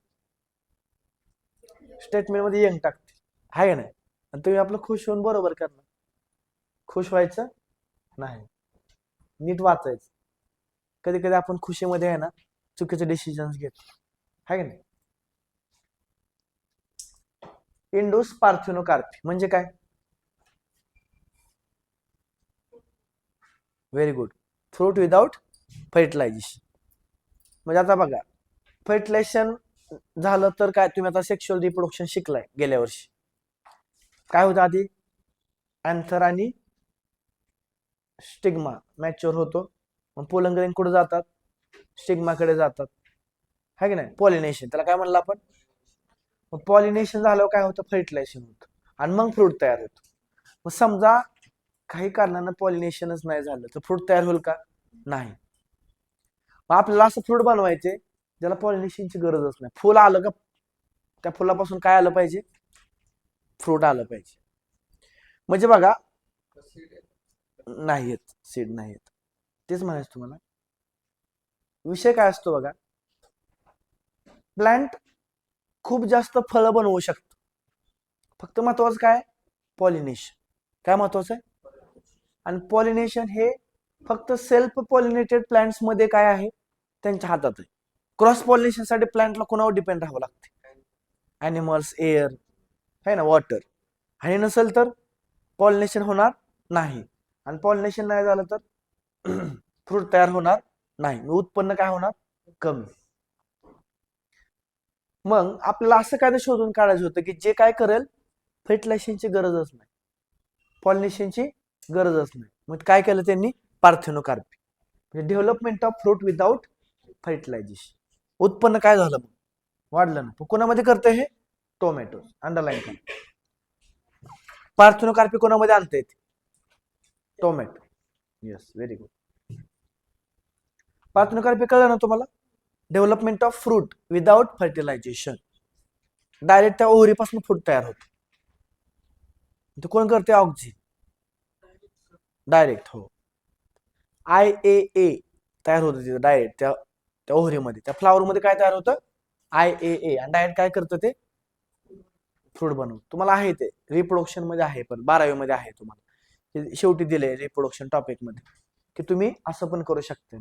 A: स्टेटमेंट मध्ये यंग टाकतील, आहे ना. आणि तुम्ही आपलं खुश होऊन बरोबर करणार, खुश व्हायचं नाही, नीट वाचायचं. कधी कधी आपण खुशीमध्ये आहे ना चुकीचे डिसिजन्स घेतो, आहे का नाही. इंडोस पार्थेनोकार्पी म्हणजे काय, very good, fruit without fertilization. म्हणजे आता बघा, फर्टिलायझेशन झालं तर काय, तुम्ही आता सेक्शुअल रिप्रोडक्शन शिकलाय गेल्या वर्षी. काय होतं आधी, अँथर आणि स्टिग्मा मॅच्युअर होतो, मग पोलन कुठे जातात, स्टिग्माकडे जातात, है की नाही. पॉलिनेशन त्याला काय म्हणलं आपण, मग पॉलिनेशन झाल्यावर काय होतं, फर्टिलायझेशन होतं आणि मग फ्रूट तयार होतो. मग समजा काही कारणानं पॉलिनेशनच नाही झालं तर फ्रूट तयार होईल का, नाही. मग आपल्याला असं फ्रूट बनवायचे ज्याला पॉलिनेशनची गरजच नाही. फुल आलं का त्या फुलापासून काय आलं पाहिजे, फ्रूट आलं पाहिजे. म्हणजे बघा, नाही येत सीड, नाही येत. तेच म्हणायचं तुम्हाला. विषय काय असतो बघा, प्लांट खूप जास्त फळं बनवू शकतो, फक्त महत्वाचं काय, पॉलिनेशन. काय महत्वाचं आहे, आणि पॉलिनेशन हे फक्त सेल्फ पॉलिनेटेड प्लांट्स मध्ये काय आहे, त्यांच्या हातात आहे. क्रॉस पॉलिनेशन साठी प्लांटला कोणावर डिपेंड राहावं लागते, ॲनिमल्स, एअर, है ना, वॉटर. आणि नसेल तर पॉलिनेशन होणार नाही, आणि पॉलिनेशन नाही झालं तर फ्रूट तयार होणार नाही, उत्पन्न काय होणार, कमी. मग आपल्याला असं काय शोधून काढायचं होतं की जे काय करेल, फर्टिलायझेशनची गरजच नाही, पॉलिनेशनची गरजच नाही. मग काय केलं त्यांनी, पार्थेनोकार्पी, म्हणजे development of fruit without fertilization. उत्पन्न काय झालं, मग वाढलं ना. कोणामध्ये करते हे, टोमॅटो, अंडरलाईन करा. पार्थेनोकार्पी कोणामध्ये आणता येते, tomato. Yes, very good. Parthenocarpy कळलं ना तुम्हाला, development of fruit without fertilization. Direct त्या ओव्हरीपासून फ्रूट तयार होतो. ते कोण करते, ऑक्सिजन डायरेक्ट. हो, IAA तयार होतं तिथं डायरेक्ट त्या त्या ओव्हरीमध्ये, त्या फ्लावरमध्ये काय तयार होतं, IAA, आणि डायरेक्ट काय करतं ते, फ्रूट बनवतं. तुम्हाला आहे ते रिप्रोडक्शन मध्ये आहे, पण 12वी मध्ये आहे तुम्हाला, शेवटी दिले रिप्रोडक्शन टॉपिक मध्ये की तुम्ही असं पण करू शकता.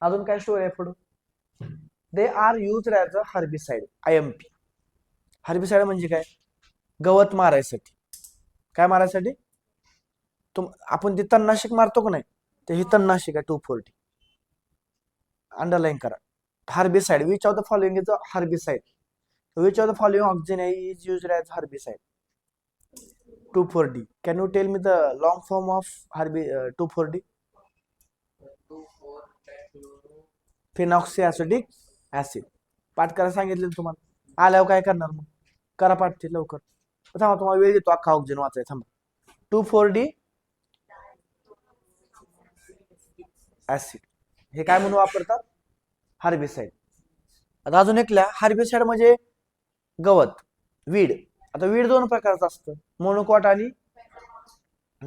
A: अजून काय स्टोरी आहे पुढे, they are use as a herbicide, IMP. Herbicide म्हणजे काय, गवत मारायसाठी. काय मारायसाठी, आपण ते तणनाशक मारतो का नाही, ते ही तणनाशक आहे 240. अंडरलाईन करा, herbicide. Which of the following is a herbicide, which of the following oxygen is used as herbicide, 2,4-D. Can you tell me the long form of 2,4-D? Phenoxyacetic acid. पाठ करायला सांगितलं तुम्हाला, आल्यावर काय करणार, मग करा पाठ ते लवकर. थांबा, तुम्हाला वेळ देतो अख्खा ऑक्सिजन वाचाय, थांबा. 2,4-D ऍसिड हे काय म्हणून वापरतात, हार्बिसाइड. आता अजून एक लिहा, हार्बिसाइड म्हणजे गवत, वीड. आता वीड दोन प्रकारचं असतं, मोनोकॉट आणि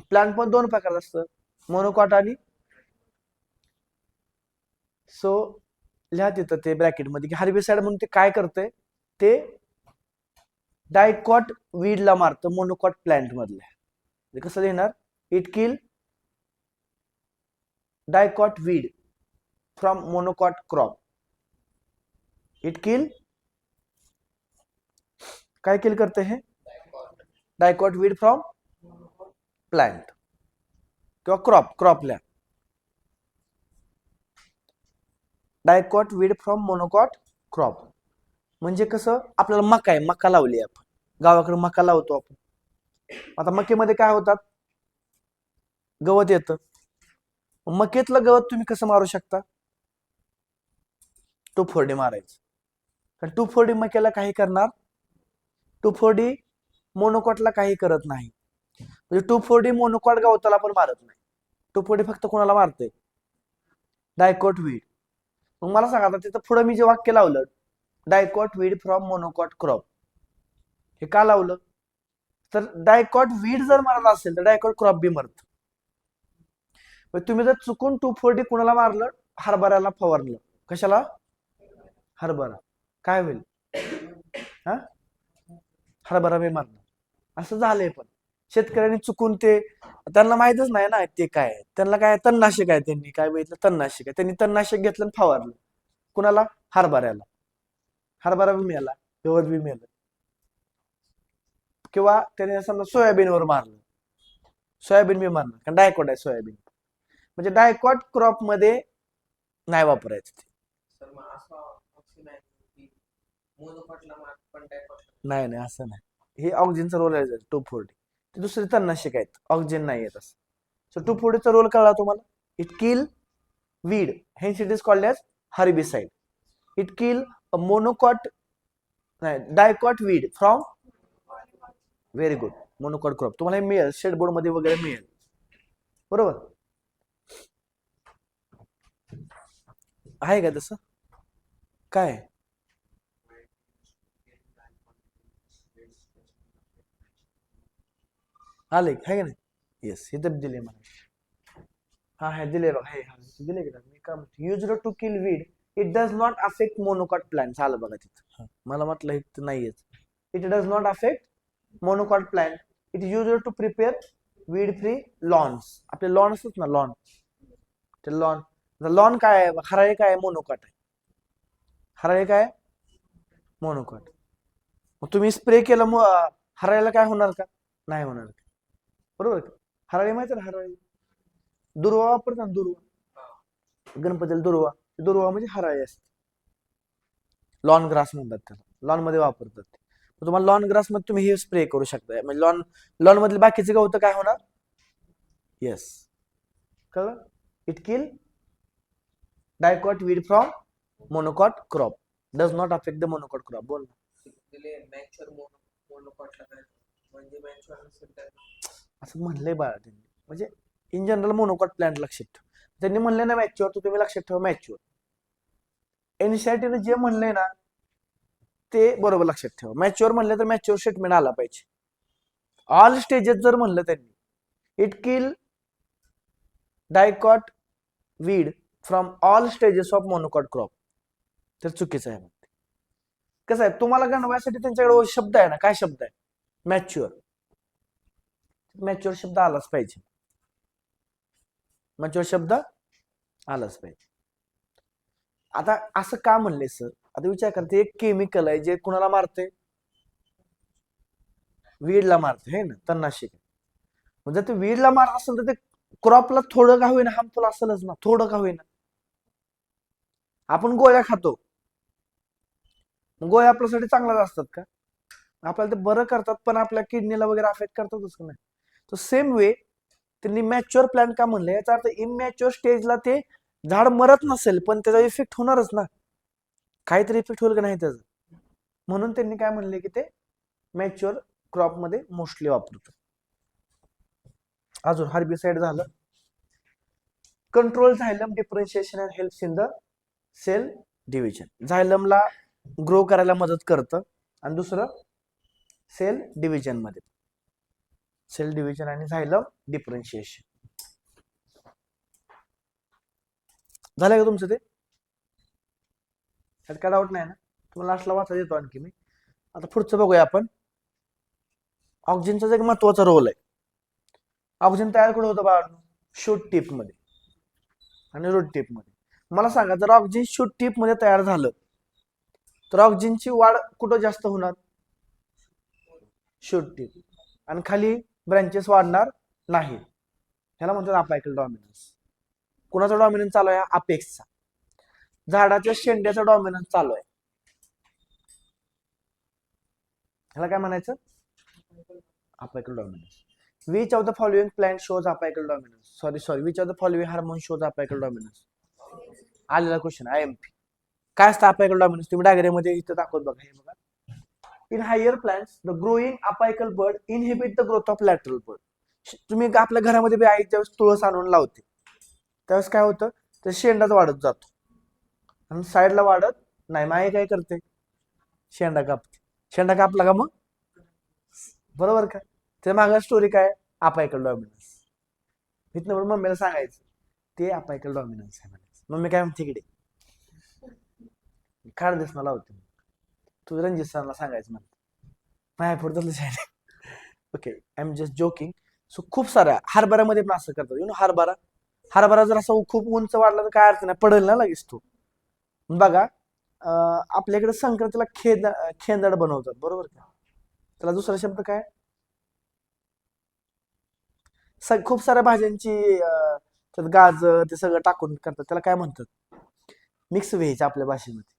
A: प्लांट पण दोन प्रकारचं असतं, मोनोकॉट आणि. सो लिहा तिथं ते ब्रॅकेट मध्ये की हार्बिसाइड म्हणून ते काय करते, ते डायकॉट वीडला मारतं मोनोकॉट प्लांट मधल्या. कसं लिहिणार? It kill dicot weed from monocot crop. It kill काय किल करते हैं? डायकॉट वीड फ्रॉम प्लांट किंवा क्रॉपला. Dicot weed from monocot crop म्हणजे कसं? आपल्याला मका लावली आपण, गावाकडे मका लावतो आपण. आता मकेमध्ये काय होतात? गवत येतं. मकेतलं गवत तुम्ही कसं मारू शकता? 2,4-D मारायचं. कारण 2,4-D मक्याला काही करणार, 2,4-D मोनोकॉटला काही करत नाही. म्हणजे 2,4-D मोनोकॉट गवताला पण मारत नाही. 2,4-D फक्त कोणाला मारते? Dicot weed. मग मला सांगा आता तिथं पुढे मी जे वाक्य लावलं, dicot weed from monocot crop, हे का लावलं? तर डायकॉट वीड जर मारत असेल तर डायकॉट क्रॉप बी मरत. तुम्ही जर चुकून 2,4-D कुणाला मारलं? हरभऱ्याला फवारलं. कशाला? हरभरा. काय होईल? हा, हरभरा बी मारणार. असं झालंय. पण शेतकऱ्यांनी चुकून ते, त्यांना माहितच नाही ना ते काय, त्यांना काय तणनाशक आहे, त्यांनी काय बघितलं? तणनाशक आहे. त्यांनी तणनाशक घेतलं आणि फवारलं. कुणाला? हरभऱ्याला. हरभरा बी मिळाला, गवत बी मिळालं. किंवा त्याने समजा सोयाबीनवर मारलं, सोयाबीन बी मारणार, कारण डायकॉट आहे सोयाबीन. म्हणजे डायकॉट क्रॉप मध्ये नाही वापरायचं ते. नाही नाही, असं नाही. हे ऑक्सिजनचा रोल आहे 2,4-D. ते दुसरे तणनाशक आहेत, ऑक्सिजन नाही येत असं. सो 2,4-Dचा रोल कळला तुम्हाला? It kill weed, hence it is called as herbicide. It kill monocot, नाही, dicot weed from, very good, monocot crop. तुम्हाला हे मिळेल शेडबोर्ड मध्ये वगैरे मिळेल, बरोबर आहे का तसं? काय आले आहे का नाही? येस, हे तर दिले मला. हा हा दिले बघा, हे दिले का? मी का use to kill weed, it does not affect monocot plant. आलं बघा तिथं, मला म्हटलं इथं नाहीयेच. It does not affect monocot plant. It use to prepare weed free lawns. आपले लॉन असतात ना, लॉन, ते लॉन. लॉन काय आहे? हराळी काय आहे? मोनोकॉट आहे. हराळी काय? मोनोकॉट. मग तुम्ही स्प्रे केलं मग हराळीला काय होणार का? नाही होणार, बरोबर. हराळी माहिती ना, हराळी दुर्वा वापरतात, दुर्वा गणपतीला, दुर्वा, दुर्वा म्हणजे हराळी असते. लॉन ग्रास म्हणतात त्याला, लॉन मध्ये वापरतात. तुम्हाला लॉन ग्रास मध्ये तुम्ही हे स्प्रे करू शकता. म्हणजे लॉन मधले बाकीचे गवत काय होणार? येस, कळलं? It kill dicot weed from monocot crop, does not affect the monocot crop. बोल. असं म्हणलंय बाळा त्यांनी, म्हणजे इन जनरल मोनोकॉट प्लांट लक्षात ठेव. त्यांनी म्हणले ना मॅच्युअर, तर तुम्ही लक्षात ठेवा मॅच्युअर. एनसीआरटीने जे म्हणलंय ना ते बरोबर लक्षात ठेवा. मॅच्युअर म्हणले तर मॅच्युअर स्टेटमेंट आला पाहिजे. ऑल स्टेजेस जर म्हणलं त्यांनी, it kill dicot weed from all stages of monocot crop, तर चुकीचं आहे. कसं आहे, तुम्हाला गणवायसाठी त्यांच्याकडे शब्द आहे ना, काय शब्द आहे? मॅच्युअर. मॅच्युअर शब्द आलाच पाहिजे, मॅच्युअर शब्द आलाच पाहिजे. आता असं का म्हणले सर? आता विचार करते, एक केमिकल आहे जे कुणाला मारते? वीडला मारते, है ना, तणनाशक. म्हणजे ते वीडला मारत असेल तर ते क्रॉपला थोडं का होईना हार्मफुल असेलच ना, थोडं का होईना. आपण गोळ्या खातो, गोळ्या आपल्यासाठी चांगल्याच असतात का? आपल्याला ते बरं करतात, पण आपल्या किडनीला वगैरे अफेक्ट करतातच का नाही? तर सेम वे त्यांनी मॅच्युअर प्लांट का म्हणले, याचा अर्थ इमॅच्युअर स्टेजला ते झाड मरत नसेल पण त्याचा इफेक्ट होणारच ना, काहीतरी इफेक्ट होईल का नाही त्याचा. म्हणून त्यांनी काय म्हणले की ते मॅच्युअर क्रॉप मध्ये मोस्टली वापरतात. अजून हर्बिसाइड झालं. Control xylem differentiation and helps in the cell division. झायलमला ग्रो करायला मदत करतं. आणि दुसरं सेल डिव्हिजन मध्ये, सेल डिव्हिजन आणि झायलम डिफरन्शिएशन. झालं का तुमचं ते? त्यात काय डाऊट नाही ना? तुम्हाला लास्टला वाचा देतो आणखी मी. आता पुढचं बघूया आपण. ऑक्सिजनचा एक महत्वाचा रोल आहे. ऑक्सिजन तयार कुठे होतं बाळांनो? शूट टिप मध्ये आणि रूट टिप मध्ये. मला सांगा, जर ऑक्सिजन शूट टिप मध्ये तयार झालं तर ऑक्सिजनची वाढ कुठं जास्त होणार? Shoot tip. आणि खाली ब्रँचेस वाढणार नाही. ह्याला म्हणतात अपायकल डॉमिनन्स. कुणाचा डॉमिनन्स चालू आहे? अपेक्सचा. झाडाच्या शेंड्याचा डॉमिनन्स चालू आहे. ह्याला काय म्हणायचं? Apical dominance. Which of the following plant shows apical dominance? Sorry which of the following hormone shows apical dominance? आलेला क्वेश्चन IMP. काय असतं अपायकल डॉमिनन्स? तुम्ही डायग्राम मध्ये इथं दाखवत बघा. हे बघा, in higher plants the growing apical bud inhibit the growth of lateral bud. तुम्ही आपल्या घरामध्ये बी आई ज्यावेळेस तुळस आणून लावते त्यावेळेस काय होतं? तर शेंडाच वाढत जातो आणि साईडला वाढत नाही. माई काय करते? शेंडा कापते. शेंडा कापला का मग बरोबर का? त्या मागे स्टोरी काय? Apical dominance. इथनं मम्मीला सांगायचं ते अपायकल डॉमिनन्स आहे म्हणायचं. मम्मी काय म्हणते? इकडे काढ दिस मला होते. तू रणजित सरला सांगायचं मला नाही पुढचं शाळेत. Okay, I am just joking. So खूप साऱ्या हरभऱ्यामध्ये पण असं करतात. हरभरा हरभरा जर असं खूप उंच वाढला तर काय अर्थ नाही, पडेल ना लगेच तो. बघा, आपल्याकडे संक्रांतीला खेंदड बनवतात बरोबर का? त्याला दुसरा शब्द काय? खूप साऱ्या भाज्यांची त्यात गाजर ते सगळं टाकून करतात, त्याला काय म्हणतात? मिक्स व्हेज आपल्या भाषेमध्ये.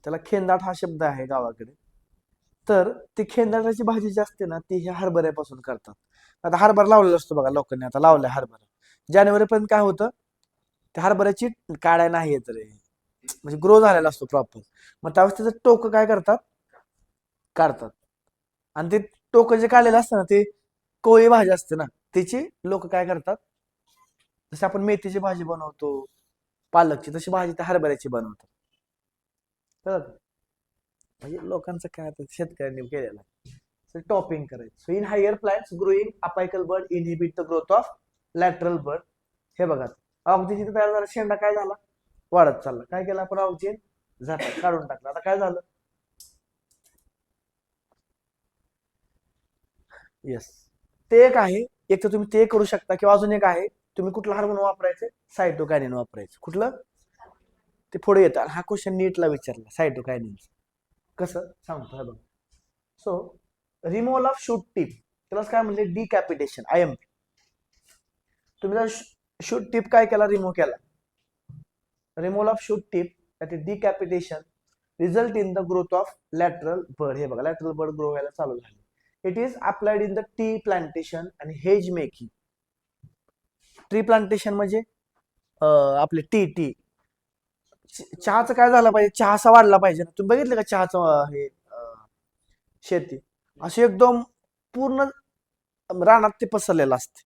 A: त्याला खेंदाट हा शब्द आहे गावाकडे. तर ती खेंदाटाची भाजी जी असते ना ती ह्या हरभऱ्यापासून करतात. आता हरभरा लावलेला असतो बघा लोकांनी, आता लावलाय हरभरा. जानेवारी पर्यंत काय होतं? त्या हरभऱ्याची काड्या नाही येत रे, म्हणजे ग्रो झालेला असतो प्रॉपर. मग त्यावेळेस त्याचं टोक काय करतात? काढतात. आणि ते टोक जे काढलेलं असतं ना ते कोळी भाजी असते ना, त्याची लोक काय करतात? जसे आपण मेथीची भाजी बनवतो, पालकची, तशी भाजी त्या हरभऱ्याची बनवतात. कळलं? म्हणजे लोकांचं काय आता शेतकऱ्यांनी केलेलं आहे टॉपिंग करायचं. So in higher plants growing apical bud inhibit the growth of lateral bud. हे बघा, ऑक्सिजन तयार झाला, शेंडा काय झाला? वाढत चालला. काय केलं आपण? ऑक्सिजन झाला काढून टाकला. आता काय झालं? येस, ते एक आहे. एक तर तुम्ही ते करू शकता किंवा अजून एक आहे, तुम्ही कुठलं हार्मोन वापरायचं? सायटोकायनिन वापरायचं. कुठलं? ते पुढे येतं. हा क्वेश्चन नीटला विचारला सायटोकायनिन. कसं सांगतो? हे बघ. So removal of shoot tip, त्याला काय म्हणजे? डिकॅपिटेशन. IMP. तुम्ही जर शूट टिप काय केला? रिमूव्ह केला. Removal of shoot tip that is decapitation result in the growth of lateral bud. हे बघा, लॅटरल बर्ड ग्रो व्हायला चालू झाले. It is applied in the tea plantation आणि हेज मेकिंग. ट्री प्लांटेशन म्हणजे आपले टी टी चहाचं काय झालं पाहिजे? चहा असा वाढला पाहिजे ना. तुम्ही बघितलं का चहाचं हे शेती अशी एकदम पूर्ण रानात ते पसरलेलं असते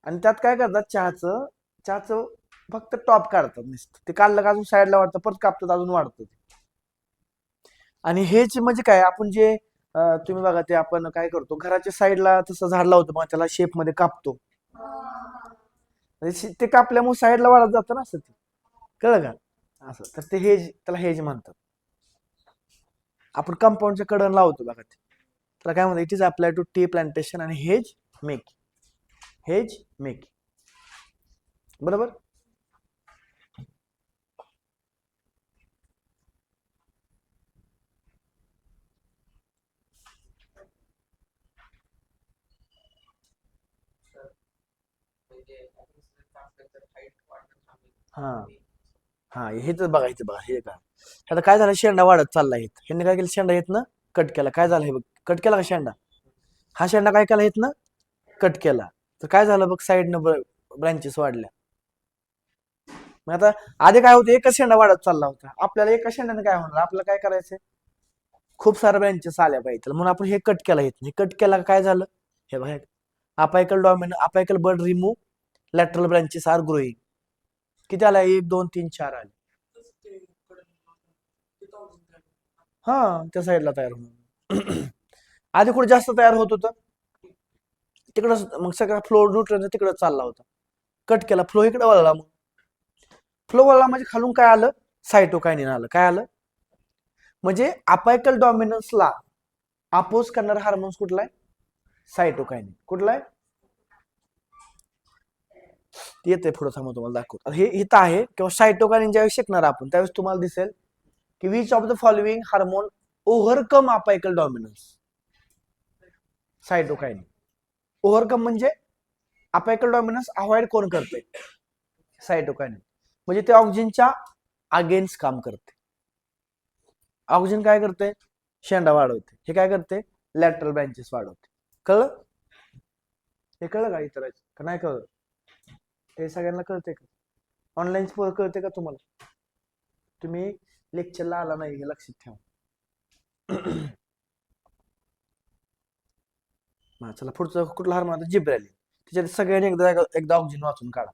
A: आणि त्यात काय करतात? चहाचं फक्त टॉप काढतात नुसतं. ते काढलं का अजून साईडला वाढतं, परत कापतात, अजून वाढतं. आणि हेच म्हणजे काय? आपण जे तुम्ही बघा, ते आपण काय करतो घराच्या साईडला तसं झाड लावतो, मग त्याला शेप मध्ये कापतो. म्हणजे ते कापल्यामुळे साईडला वाढत जातं ना असं ते. कळलं का? असं तर ते हेज, त्याला हेज म्हणतात. आपण कंपाऊंडच्या कडन लावतो बघा ते, त्याला काय म्हणतात? It is apply to tea plantation आणि हेज मेकिंग. हेज मेकिंग बरोबर. हा हा, हेच बघा, इथं बघा, हे काय? आता काय झालं? शेंडा वाढत चालला आहे. ह्यांनी काय केलं? शेंडा येत ना कट केला. काय झालं? हे बघ, कट केला का शेंडा? हा शेंडा काय केला? येत ना कट केला. तर काय झालं बघ? साईडनं ब्रांचेस वाढल्या. मग आता आधी काय होतं? एकच शेंडा वाढत चालला होता. आपल्याला एका शेंड्याने काय होणार? आपल्याला काय करायचंय? खूप साऱ्या ब्रांचेस आल्या पाहिजे, म्हणून आपण हे कट केला. येत कट केला काय झालं? हे बघा, apical dominant apical bud remove lateral branches are growing. किती आला? 1 2 3 4 आले. हा, त्या साईडला तयार होणार. आधी कुठे जास्त तयार होत होतं? तिकडं. मग सगळा फ्लो न्यूट्रन तिकडे चालला होता. कट केला, फ्लो इकडे वळला. मग फ्लो वळला म्हणजे खालून काय आलं? सायटोकायनिन आलं. काय आलं? म्हणजे अपायकल डॉमिनन्सला अपोज करणारा हार्मोन्स कुठला आहे? सायटोकायनिन. कुठला आहे? येते पुढे, थांबा तुम्हाला दाखवतो. हे इथं आहे किंवा सायटोकायनिन ज्यावेळेस शिकणार आपण त्यावेळेस तुम्हाला दिसेल की which of the following hormone overcome apical dominance? Cytokinin. Overcome म्हणजे अपायकल डॉमिनन्स अवॉइड कोण करते? सायटोकायनिन. म्हणजे ते ऑक्सिजनच्या अगेन्स्ट काम करते. ऑक्सिजन काय करते? शेंडा वाढवते. हे काय करते? लॅटरल ब्रँचेस वाढवते. कळलं? हे कळलं का इतर का नाही कळलं? हे सगळ्यांना कळते का? ऑनलाईन पोर कळते का तुम्हाला? तुम्ही लेक्चरला आला नाही हे लक्षात ठेवा. चला पुढचं कुठला हार्मोन आता? जिब्रेलिन. त्याच्यात सगळ्यांनी एकदा ऑक्सिजन वाचून काढा.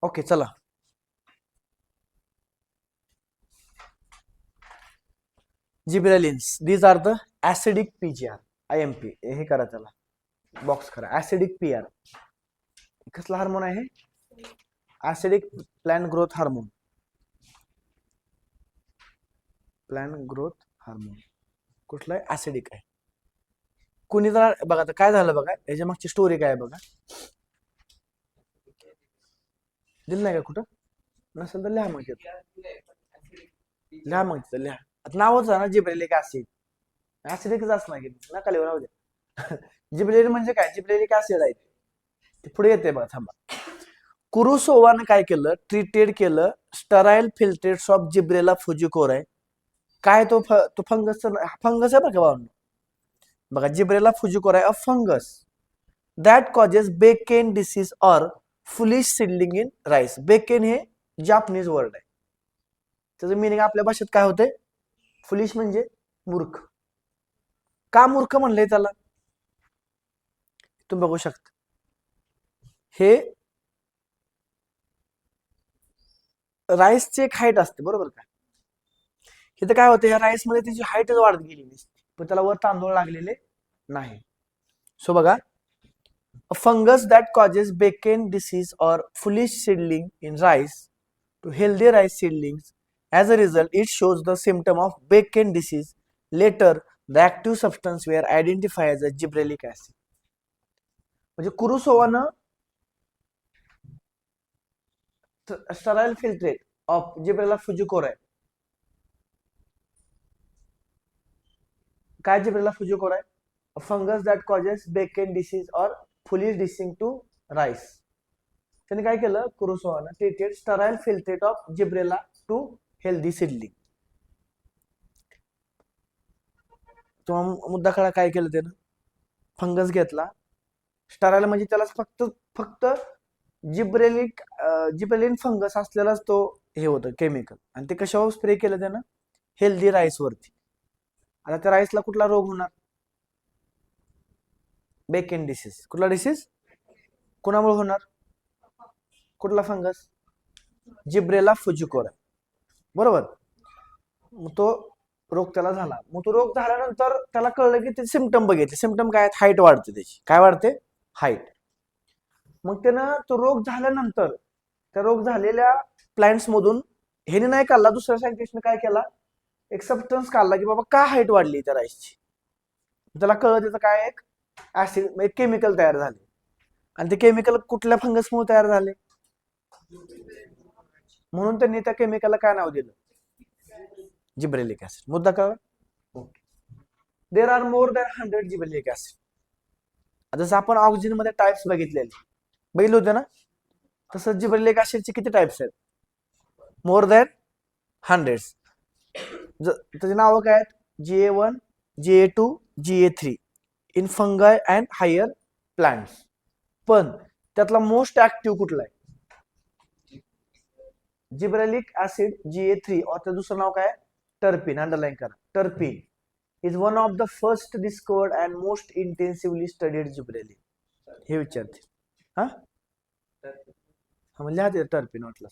A: ओके चला. Gibberellins, these are the acidic PGR. IMP हे करा, त्याला बॉक्स करा. ऍसिडिक पीआर कसला हार्मोन आहे? Acidic plant growth hormone. Plant growth hormone कुठला आहे? ऍसिडिक आहे. कुणी जर बघा आता काय झालं बघा, याच्या मागची स्टोरी काय बघा. दिलं नाही का कुठं? नसेल तर लिहा मग. लिहा मग तिथं लिहा. नावच आहे ना जिब्रेलिक ऍसिड. ऍसिडिकच असणार की नका लिहू, राहू द्या. जिब्रेलिन म्हणजे काय? जिब्रेलिक ऍसिड आहे ते पुढे येते बघा, थांबा. कुरुसोवानं काय केलं? ट्रीटेड केलं sterile filtrates of Gibberella fujikuroi. काय तो फंगस आहे बघा भावना. बघा, Gibberella fujikuroi a fungus that causes bakanae disease or foolish seedling in rice. Bakanae हे जापनीज वर्ड आहे. त्याचं मिनिंग आपल्या भाषेत काय होते? फुलिश म्हणजे मूर्ख. का मूर्ख म्हणले त्याला? तुम्ही बघू शकता. हे राईसची एक हाईट असते, बरोबर का? इथं काय होतं? या राईस मध्ये त्याची हाईटच वाढत गेली नसते, पण त्याला वर तांदूळ लागलेले नाही. सो बघा, a fungus that causes Bacon disease or foolish seedling in rice to healthy rice seedlings. As a result, it shows the symptom of Bacon disease. Later, the active substance were identified as a gibberellic acid. म्हणजे कुरुसोवानं sterile filtrate of Gibberella fujikuroi. काय Gibberella फुजिकोराय? A fungus that causes Bacon disease or foolish disease to rice. त्यांनी काय केलं? कुरुसोवानं treated sterile filtrate of Gibberella to healthy seedling. तो मुद्दा खरा काय केलं त्यानं? फंगस घेतला. स्टराईल म्हणजे त्याला फक्त जिब्रेलिन फंगस असलेलाच तो हे होतं केमिकल, आणि ते कशावर स्प्रे केलं त्यानं? हेल्दी राईस वरती. आता त्या राईसला कुठला रोग होणार? बेकेन डिसीज. कुठला डिसीज? कुणामुळे होणार? कुठला फंगस? जिब्रेला फुजिकोराय, बरोबर. मग तो रोग त्याला झाला. मग तो रोग झाल्यानंतर त्याला कळलं की ते सिम्पटम बघितले. सिम्पटम काय? हाईट वाढते त्याची. काय वाढते? हाईट. मग त्यानं तो रोग झाल्यानंतर त्या रोग झालेल्या प्लांट्स मधून हे नाही काढला, दुसऱ्या सायंटिस्टने काय केला? एक सबस्टन्स काढला की बाबा का हाईट वाढली त्या राईसची. त्याला कळलं त्याचं काय? एक ऍसिड, एक केमिकल तयार झाले. आणि ते केमिकल कुठल्या फंगसमुळे तयार झाले? म्हणून त्यांनी त्या केमिकलला काय नाव दिलं? Gibberellic acid. मुद्दा कळला? Okay. There are more than 100 gibberellic acid. जसं आपण ऑक्सिजन मध्ये टाइप्स बघितले होते ना, तसंच जिब्रेलिक ऍसिडचे किती टाइप्स आहेत? More than hundreds. त्याची नावं काय आहेत? GA1, GA2, GA3 in fungi and higher plants. पण त्यातला मोस्ट ऍक्टिव्ह कुठला आहे? जिब्रेलिक ऍसिड GA3 और त्याचं दुसरं नाव काय? टर्पिन. अंडरलाईन करा. Turpin is one of the first discovered and most intensively studied gibberellic. हे विचारते. हा म्हणजे हा टर्पिन वाटलं.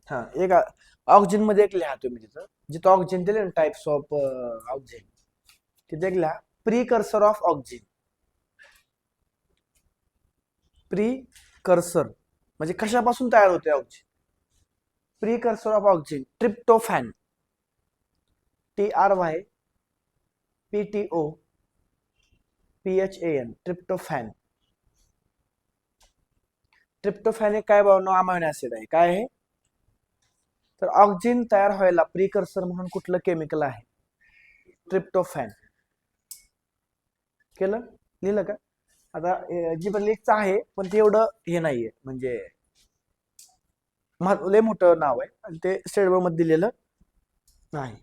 A: हा एक ऑक्सिजन मध्ये एक लिहा तुम्ही तिथं जिथं ऑक्सिजन दिले ना टाइप्स ऑफ ऑक्सिजन तिथे एक लिहा प्रीकर्सर ऑफ ऑक्सिजन. प्रीकर्सर म्हणजे कशापासून तयार होते oxygen? Precursor of oxygen tryptophan. TRYPTOPHAN tryptophan. Tryptophan हे काय बाबा? अमायनो ऍसिड आहे. काय आहे? तर ऑक्सिजन तयार व्हायला प्रीकर्सर म्हणून कुठलं केमिकल आहे? ट्रिप्टोफॅन. केलं? लिहिलं का? आता जिब्रेलिकचं आहे पण ते एवढं हे नाहीये म्हणजे लय मोठं नाव आहे आणि ते स्टेट बोर्ड मध्ये दिलेलं नाही.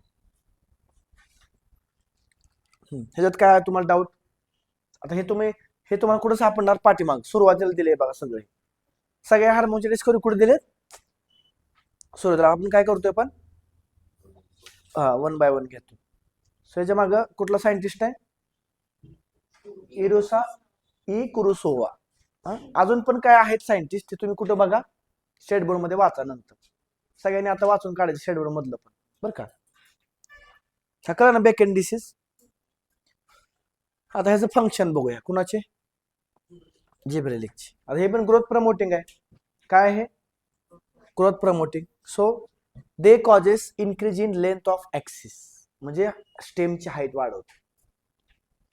A: ह्याच्यात काय तुम्हाला डाऊट? आता हे तुम्हाला कुठं सापडणार? पाठीमाग सुरुवातीला दिले बघा सगळे. सगळ्या हार्मोनचे डिस्कवरी कुठे दिलेत? सुरुवातीला. आपण काय करतोय पण वन बाय वन घेतो. सो याच्या माग कुठला सायंटिस्ट आहे? इरोसा ई कुरुसोवा. अजून पण काय आहेत सायंटिस्ट ते तुम्ही कुठं बघा? स्टेट बोर्ड मध्ये वाचा नंतर. सगळ्यांनी आता वाचून काढायचं स्टेट बोर्ड मधलं पण बरं का. कळलं ना? बेकेन डिसीज. आता ह्याचं फंक्शन बघूया. कुणाचे? जिब्रेलिकचे. आता हे पण ग्रोथ प्रमोटिंग आहे. काय आहे? Growth promoting. So they causes increase in length of axis म्हणजे स्टेमची हाईट वाढवते.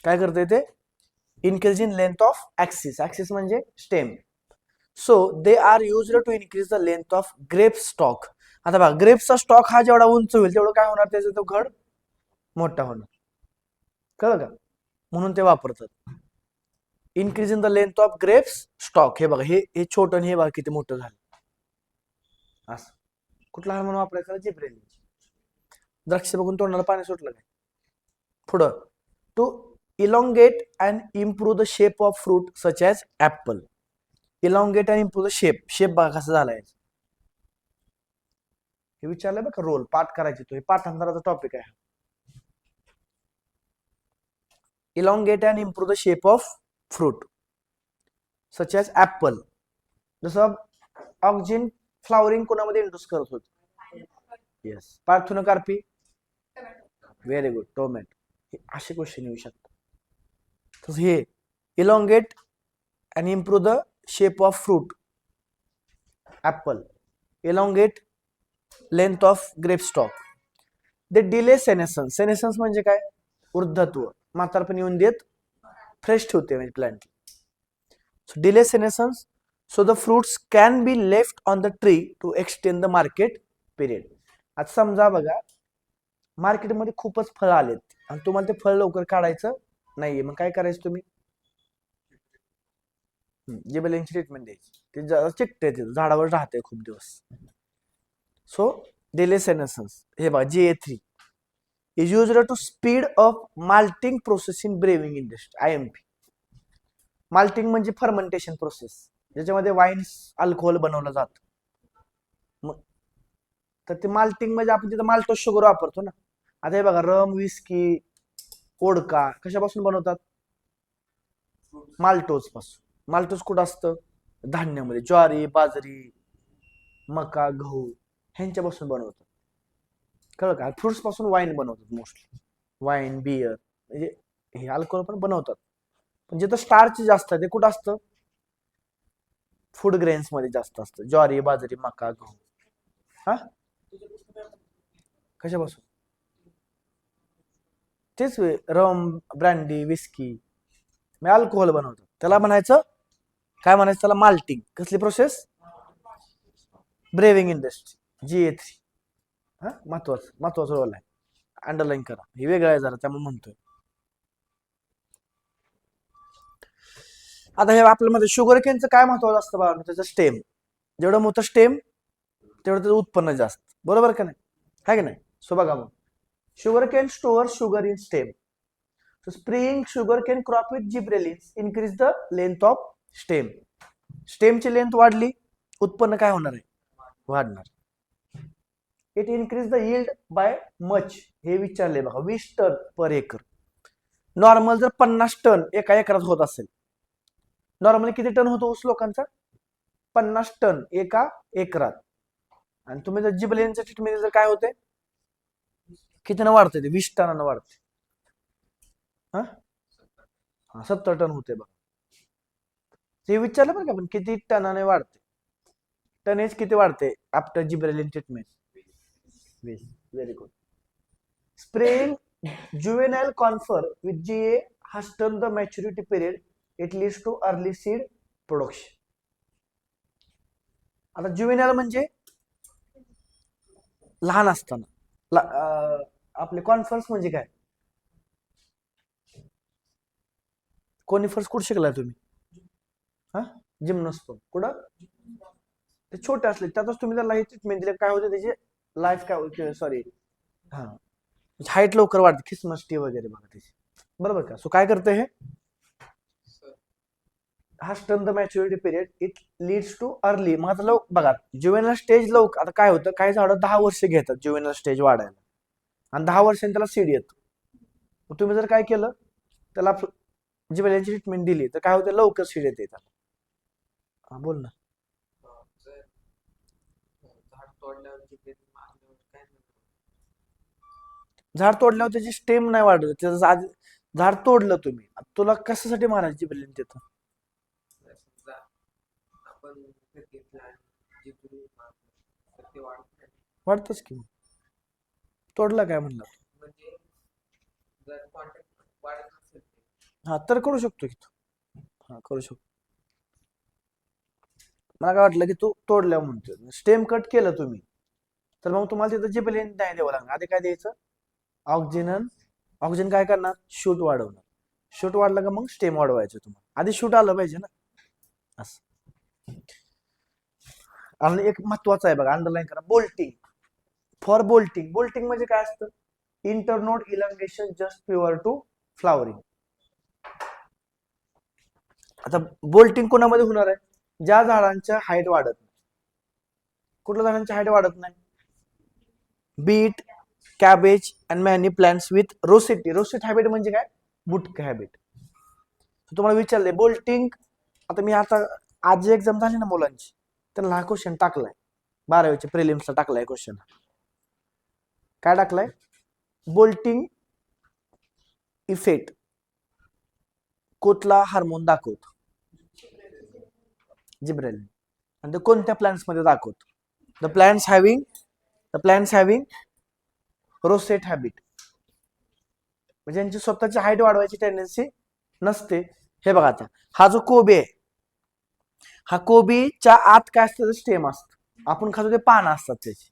A: काय करते ते? Increase in length of axis. Axis म्हणजे stem. So they are used to increase the length of grape stock. आता बघा ग्रेप्सचा स्टॉक हा जेवढा उंच होईल तेवढं काय होणार? त्याचा तो घड मोठा होणार. कळलं का? म्हणून ते वापरतात. Increase in the length of grapes stock. हे बघा हे छोटं आणि हे बघा किती मोठं झालं. असं कुठला हार्मोन वापरायचा? जिब्रेलिक. द्राक्ष बघून तोंडाला पाणी सुटलं काय? पुढं to elongate and improve the shape of fruit such as apple. Elongate and improve the shape. Shape बघा कसा झालाय. हे विचारलंय बघा. रोल पाठ करायचे तो. हे पाठांतराचा टॉपिक आहे. Elongate and improve the shape of fruit such as apple. जसं ऑक्सिजन फ्लावरिंग कोणामध्ये इंड्यूस करत होते? Yes. Parthenocarpy. Very good. Tomato. असे क्वेश्चन येऊ शकतात. तसं हे elongate and improve the shape of fruit apple. Elongate length of grape stock. They delay सेनेसन्स. सेनेसन्स म्हणजे काय? वृद्धत्व. म्हातारपण येऊन देत फ्रेश ठेवते म्हणजे plant. So delay सेनेसन्स so the fruits can be left on the tree to extend the market period. आता समजा बघा मार्केटमध्ये खूपच फळ आलेत आणि तुम्हाला ते फळ लवकर काढायचं नाहीये. मग काय करायचं तुम्ही? जिब्रेलिनची ट्रीटमेंट द्यायची. ते चिकटे झाडावर राहते खूप दिवस. So delay सेनेसन्स. हे बघा GA3 is used to speed up malting process in brewing industry. IMP. Malting म्हणजे फर्मेंटेशन प्रोसेस ज्याच्यामध्ये वाईन्स अल्कोहोल बनवलं जातं. तर ते माल्टिंग म्हणजे आपण तिथं माल्टोस शुगर वापरतो ना. आता हे बघा रम, विस्की, वोडका कशापासून बनवतात? माल्टोज पासून. माल्टोज कुठं असतं? धान्यामध्ये. ज्वारी, बाजरी, मका, गहू ह्यांच्यापासून बनवतात. कळलं का? फ्रुट्स पासून वाईन बनवतात मोस्टली. वाईन, बियर, म्हणजे हे अल्कोहोल पण बनवतात. पण जिथं स्टार्च जास्त आहे ते कुठं असतं? फूड ग्रेन्स मध्ये जास्त असतं. ज्वारी, बाजरी, मका, गहू. हा, कशापासून? तेच रम, ब्रँडी, विस्की, मी अल्कोहोल बनवतात. त्याला म्हणायचं काय म्हणायचं? त्याला माल्टिंग. कसली प्रोसेस? Braving industry, GA3. हा, महत्वाचा रोल आहे. अंडरलाईन करा, हे वेगळं आहे जरा, त्यामुळे म्हणतोय. आता हे आपल्यामध्ये शुगर केनचं काय महत्वाचं असतं बघा? त्याचं स्टेम. जेवढं मोठं स्टेम तेवढं त्याचं उत्पन्न जास्त. बरोबर का नाही? आहे की नाही? सो बघा मग, sugar cane store sugar in stem. So spraying sugarcane crop with gibberellins increase the length of stem. स्टेमची लेंथ वाढली, उत्पन्न काय होणार आहे? वाढणार. It increase the yield by much. हे विचारले बघा, 20 टन पर एकर. नॉर्मल जर 50 टन एका एकरात होत असेल, नॉर्मली किती टन होतो ऊस लोकांचा? 50 टन एका एकरात. आणि तुम्ही जर जिबरेलिनच्या ट्रीटमेंट जर काय होते, कितीनं वाढते? ते 20 टनानं वाढते. हा, 70 टन होते बघा. ते विचारलं बरं का, पण किती टनाने वाढते? टनेज किती वाढते after gibberellin treatment? 20. Very good. Spraying juvenile conifer with GA has turned the maturity period. It leads to early seed production. आता ज्युवेनाइल म्हणजे लहान असताना. आपले कॉन्फर्स म्हणजे काय? कोनिफर्स कुठे शिकलाय तुम्ही? हा, जिम्नोस्पर्म. कुठं? ते छोटे असले त्यातच तुम्ही त्याला हे ट्रीटमेंट दिले, काय होते त्याची लाईफ काय होते? सॉरी, हा, हाईट लवकर वाढते. ख्रिसमस ट्री वगैरे बघा त्याची. बरोबर का? सो काय करते हे? has turned the maturity period. It leads to early. मग आता बघा, ज्युवेनल स्टेज लवकर. आता काय होतं, काही झाडं 10 वर्ष घेतात ज्युवेनल स्टेज वाढायला, आणि 10 वर्षांनी त्याला सीड येतो. तुम्ही जर काय केलं, त्याला ज्युवेनलची ट्रीटमेंट दिली, तर काय होतं? लवकर सीड येते त्याला. हा, बोल ना. झाड तोडल्यावर त्याची स्टेम नाही वाढत. त्याचं झाड तोडलं तुम्ही, तुला कशासाठी मारायची ब्रिलियंट तिथं? वाढतच की. तोडला काय म्हणलं? हा, तर करू शकतो की तू. हा, करू शकतो. मला काय वाटलं की तू तोडल्यावर म्हणतो. स्टेम कट केलं तुम्ही, तर मग तुम्हाला तिथं जिबरेलिन नाही द्यावं लागणार. आधी काय द्यायचं? ऑक्सिजन. ऑक्सिजन काय करणार? शूट वाढवणार. शूट वाढलं का मग स्टेम वाढवायचं. तुम्हाला आधी शूट आलं पाहिजे ना, असं. आणि एक महत्वाचं आहे बघा, अंडरलाईन करा, बोल्टिंग. For bolting. बोल्टिंग म्हणजे काय असतं? Internode elongation just prior to flowering. आता बोल्टिंग कोणामध्ये होणार आहे? ज्या झाडांच्या हाईट वाढत नाही. कुठल्या झाडांची हाईट वाढत नाही? Beet, cabbage and many plants with rosette. Rosette habit म्हणजे काय? बुटका हॅबिट. तुम्हाला विचारले बोल्टिंग. आता मी आता आज जी एक्झाम झाली ना मुलांची, त्यांना हा क्वेश्चन टाकलाय. 12वीच्या प्रिलिम्सला टाकलाय क्वेश्चन. काय टाकलाय? बोल्टिंग इफेक्ट कुठला हार्मोन दाखवतो? जिब्रेलिन. आणि ते कोणत्या प्लांट्स मध्ये दाखवतो? The plants having rosette habit. म्हणजे यांची स्वतःची हाईट वाढवायची टेंडन्सी नसते. हे बघा, आता हा जो कोबी आहे, हा कोबीच्या आत काय असतं? स्टेम असतं. आपण खातो ते पानं असतात त्याची,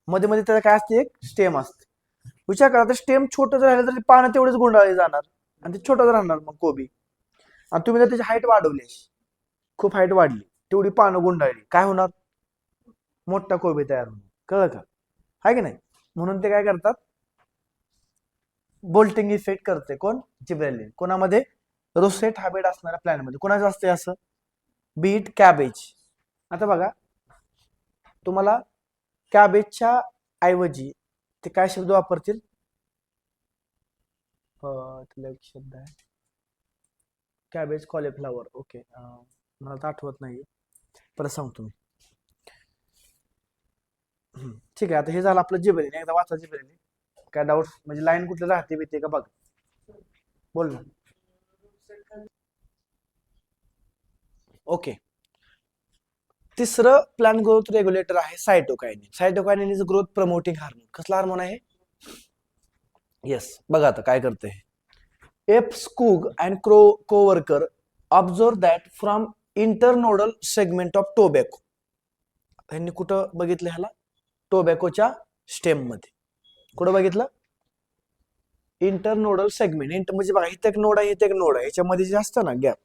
A: मध्ये मध्ये त्याला काय असते? एक स्टेम असते. विचार करा, तर स्टेम छोटं जर राहिलं तर पानं तेवढेच गुंडाळले जाणार, आणि ते छोटं राहणार मग कोबी. आणि तुम्ही जर त्याची हाईट वाढवली, खूप हाईट वाढली, तेवढी पानं गुंडाळली, काय होणार? मोठा कोबी तयार होणार. कळलं का? आहे की नाही? म्हणून ते काय करतात? बोल्टिंग इफेक्ट करते. कोण? जिब्रेलिन. कोणामध्ये? रोसेट हॅबिट असणाऱ्या प्लॅन मध्ये. कोणाचं असते असं? Beet, cabbage. आता बघा, तुम्हाला कॅबेजच्या ऐवजी ते काय शब्द वापरतील? त्याला एक शब्द आहे, कॅबेज, कॉलीफ्लॉवर. ओके, मला तर आठवत नाही, परत सांगतो मी. ठीक आहे, आता हे झालं आपलं जिबरेलिन. एकदा वाचा जिबरेलिन. काय डाऊट म्हणजे लाईन कुठली राहते बिते का बघ. बोल ना. ओके. तिसरं प्लांट ग्रोथ रेग्युलेटर आहे cytokinin. Cytokinin is growth promoting hormone. कसला हार्मोन आहे? येस. बघा आता काय करते. F Skoog and co-worker observe that from internodal segment of tobacco. यांनी कुठं बघितलं ह्याला? टोबॅकोच्या स्टेम मध्ये. कुठं बघितलं? Internodal segment. म्हणजे बघा इथे एक नोड आहे, इथे एक नोड आहे. याच्यामध्ये जे असतं ना गॅप,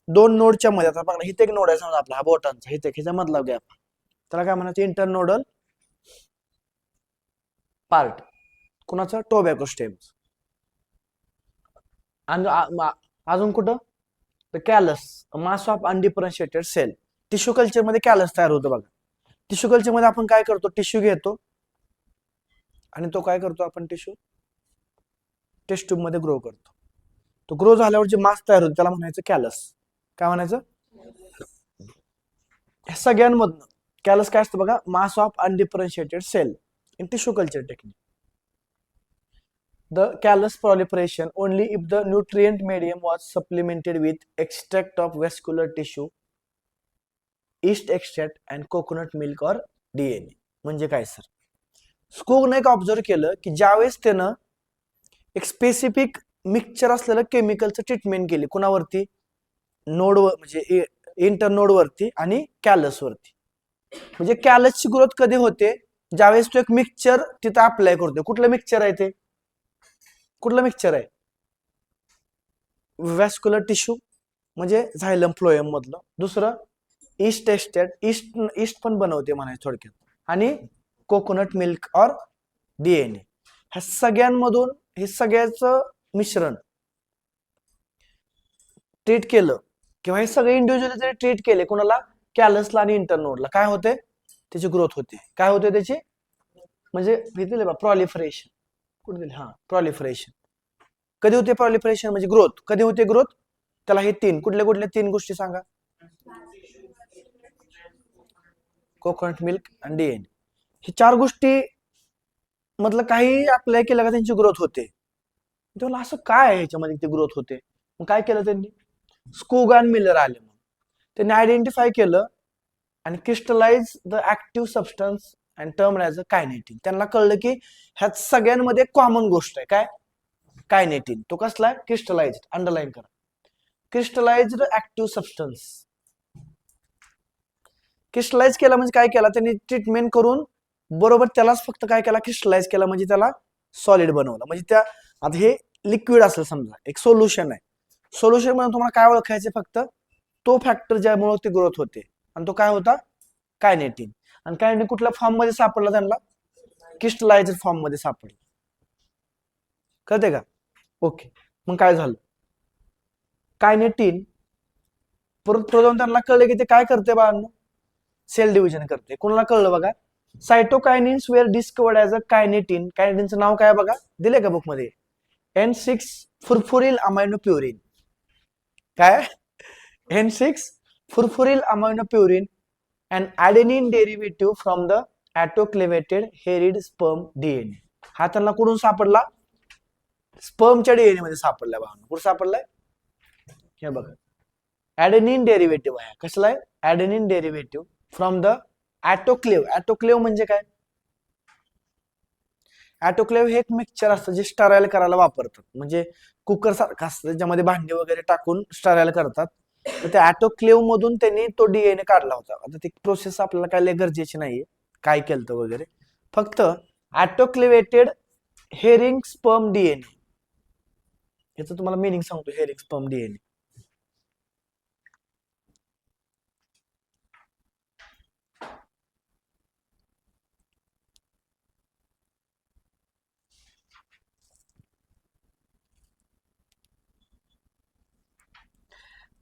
A: दोन नोडच्या मध्ये. आता बघा इथे एक नोड आहे समजा आपला हा बोटांचा, इथे ह्याच्या मधला गॅप, त्याला काय म्हणायचं? Internodal part. कुणाचा? Tobacco stem. अजून कुठं? Callus, mass of undifferentiated cell. Tissue culture मध्ये कॅलस तयार होतो बघा. टिश्यू कल्चर मध्ये आपण काय करतो? टिश्यू घेतो आणि तो काय करतो आपण? टेस्ट ट्यूब मध्ये ग्रो करतो. तो ग्रो झाल्यावर जे मास तयार होतो त्याला म्हणायचं कॅलस. काय म्हणायचं? सगळ्यांमधनं कॅलस काय असतं बघा? Mass of undifferentiated cell in tissue culture technique. The callus proliferation only if the nutrient medium was supplemented with extract of vascular tissue, yeast extract and coconut milk or DNA. म्हणजे काय sir? स्कूगने एक observe केलं की ज्यावेळेस त्यानं एक specific mixture असलेलं केमिकलचं treatment केली. कुणावरती? नोड, म्हणजे इंटरनोड वरती आणि कॅलस वरती. म्हणजे कॅलसची ग्रोथ कधी होते? ज्यावेळेस तो एक मिक्सचर तिथं अप्लाय करतोय. कुठलं मिक्सचर आहे ते? कुठलं मिक्सचर आहे? व्हॅस्क्युलर टिश्यू म्हणजे झायलम फ्लोएम मधलं. दुसरं ईस्ट एक्स्ट्रॅक्ट, ईस्ट पण बनवते म्हणायचं थोडक्यात. आणि कोकोनट मिल्क और डीएनए. ह्या सगळ्यांमधून हे सगळ्याचं मिश्रण ट्रीट केलं किंवा हे सगळे इंडिव्हिज्युअली जरी ट्रीट केले कोणाला? कॅलसला आणि इंटरनोडला, काय होते? त्याची ग्रोथ होते. काय होते त्याची? म्हणजे दिले बा प्रॉलिफरेशन. कुठे दिले? हा, प्रॉलिफरेशन. कधी होते प्रॉलिफरेशन? म्हणजे ग्रोथ. कधी होते ग्रोथ? त्याला हे तीन कुठल्या तीन गोष्टी सांगा? कोकोनट मिल्क आणि डीएनए. हे चार गोष्टी मधलं काही अप्लाय केलं का त्यांची ग्रोथ होते. तेव्हा असं काय आहे ह्याच्यामध्ये ती ग्रोथ होते? मग काय केलं त्यांनी? स्कूग आणि मिलर आले. मग त्यांनी आयडेंटिफाय केलं आणि crystallize the active substance and term as a kinetin. त्यांना कळलं की ह्यात सगळ्यांमध्ये कॉमन गोष्ट आहे. काय? कायनेटिन. तो कसला आहे? क्रिस्टलाइज. अंडरलाईन करा. Crystallised active substance. क्रिस्टलाइज केला म्हणजे काय केला त्यांनी? ट्रीटमेंट करून बरोबर त्यालाच फक्त काय केला? क्रिस्टलाइज केला, म्हणजे त्याला सॉलिड बनवलं. म्हणजे त्या आता हे लिक्विड असेल समजा, एक सोल्युशन आहे. सोल्युशन म्हणून तुम्हाला काय ओळखायचे? फक्त तो फॅक्टर ज्यामुळे ते ग्रोथ होते. आणि तो काय होता? कायनेटिन. आणि कायनेटिन कुठल्या फॉर्म मध्ये सापडला त्यांना? क्रिस्टलाइज्ड फॉर्म मध्ये सापडला. कळते का? ओके. मग काय झालं? कायनेटिन परत त्यांना कळलं की ते काय करते बाळांनो? सेल डिव्हिजन करते. कोणाला कळलं बघा? Cytokinins were discovered as a kinetin. कायनेटिनचं नाव काय बघा? दिले का बुक मध्ये? N6 furfuryl aminopurine. काय? N6 furfuryl aminopurine and adenine derivative from the autoclavated herrid sperm DNA. हा त्यांना कुठून सापडला? स्पर्मच्या डीएनए मध्ये सापडला बघा. कुठं सापडलाय? हे बघा, ॲडेनिन डेरिव्हेटिव्ह आहे. कसला आहे? ॲडेनिन डेरिव्हेटिव्ह फ्रॉम द ॲटोक्लेव्ह. ॲटोक्लेव्ह म्हणजे काय? ॲटोक्लेव्ह हे एक मिक्सचर असतं जे स्टराईल करायला वापरतात. म्हणजे कुकर सारखं असतं ज्यामध्ये भांडी वगैरे टाकून स्टराईल करतात. तर त्या ॲटोक्लेव्ह मधून त्यांनी तो डीएनए काढला होता. आता ती प्रोसेस आपल्याला काय लय गरजेची नाहीये, काय केलं वगैरे. फक्त ॲटोक्लेवेटेड हेरिंग स्पर्म डीएनए, याचं तुम्हाला मिनिंग सांगतो. हेरिंग स्पर्म डीएनए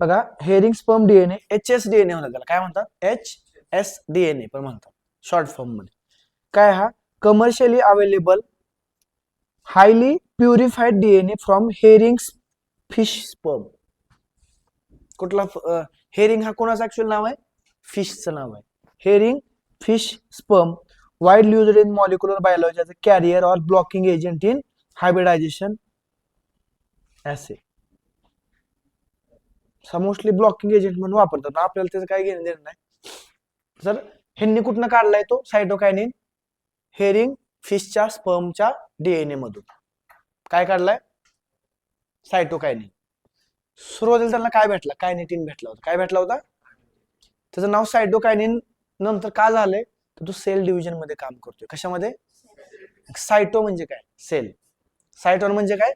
A: बघा. हेरिंग स्पर्म डीएनए HSDNA म्हणतात. त्याला काय म्हणतात? HSDNA पण म्हणतात शॉर्ट फॉर्म मध्ये. काय? हा commercially available highly purified DNA from herring fish sperm. कुठला? हेरिंग हा कोणाचं ऍक्च्युअल नाव आहे? फिशचं नाव आहे. Herring fish sperm widely used in molecular biology as a carrier or blocking agent in hybridization assay. Mostly blocking agent म्हणून वापरतात, आपल्याला त्याचं काय घेणं देणं नाही. सर ह्यांनी कुठनं काढलाय तो सायटोकायनिन? हेरिंग फिशच्या स्पर्मच्या डीएनए मधून काय काढलाय? सायटोकायनिन. सुरुवातीला त्यांना काय भेटला? कायनेटिन भेटला होता. काय भेटला होता? त्याचं नाव सायटोकायनिन नंतर का झालंय तर तो सेल डिव्हिजन मध्ये काम करतोय. कशामध्ये? सायटो म्हणजे काय? सेल. सायटोन म्हणजे काय?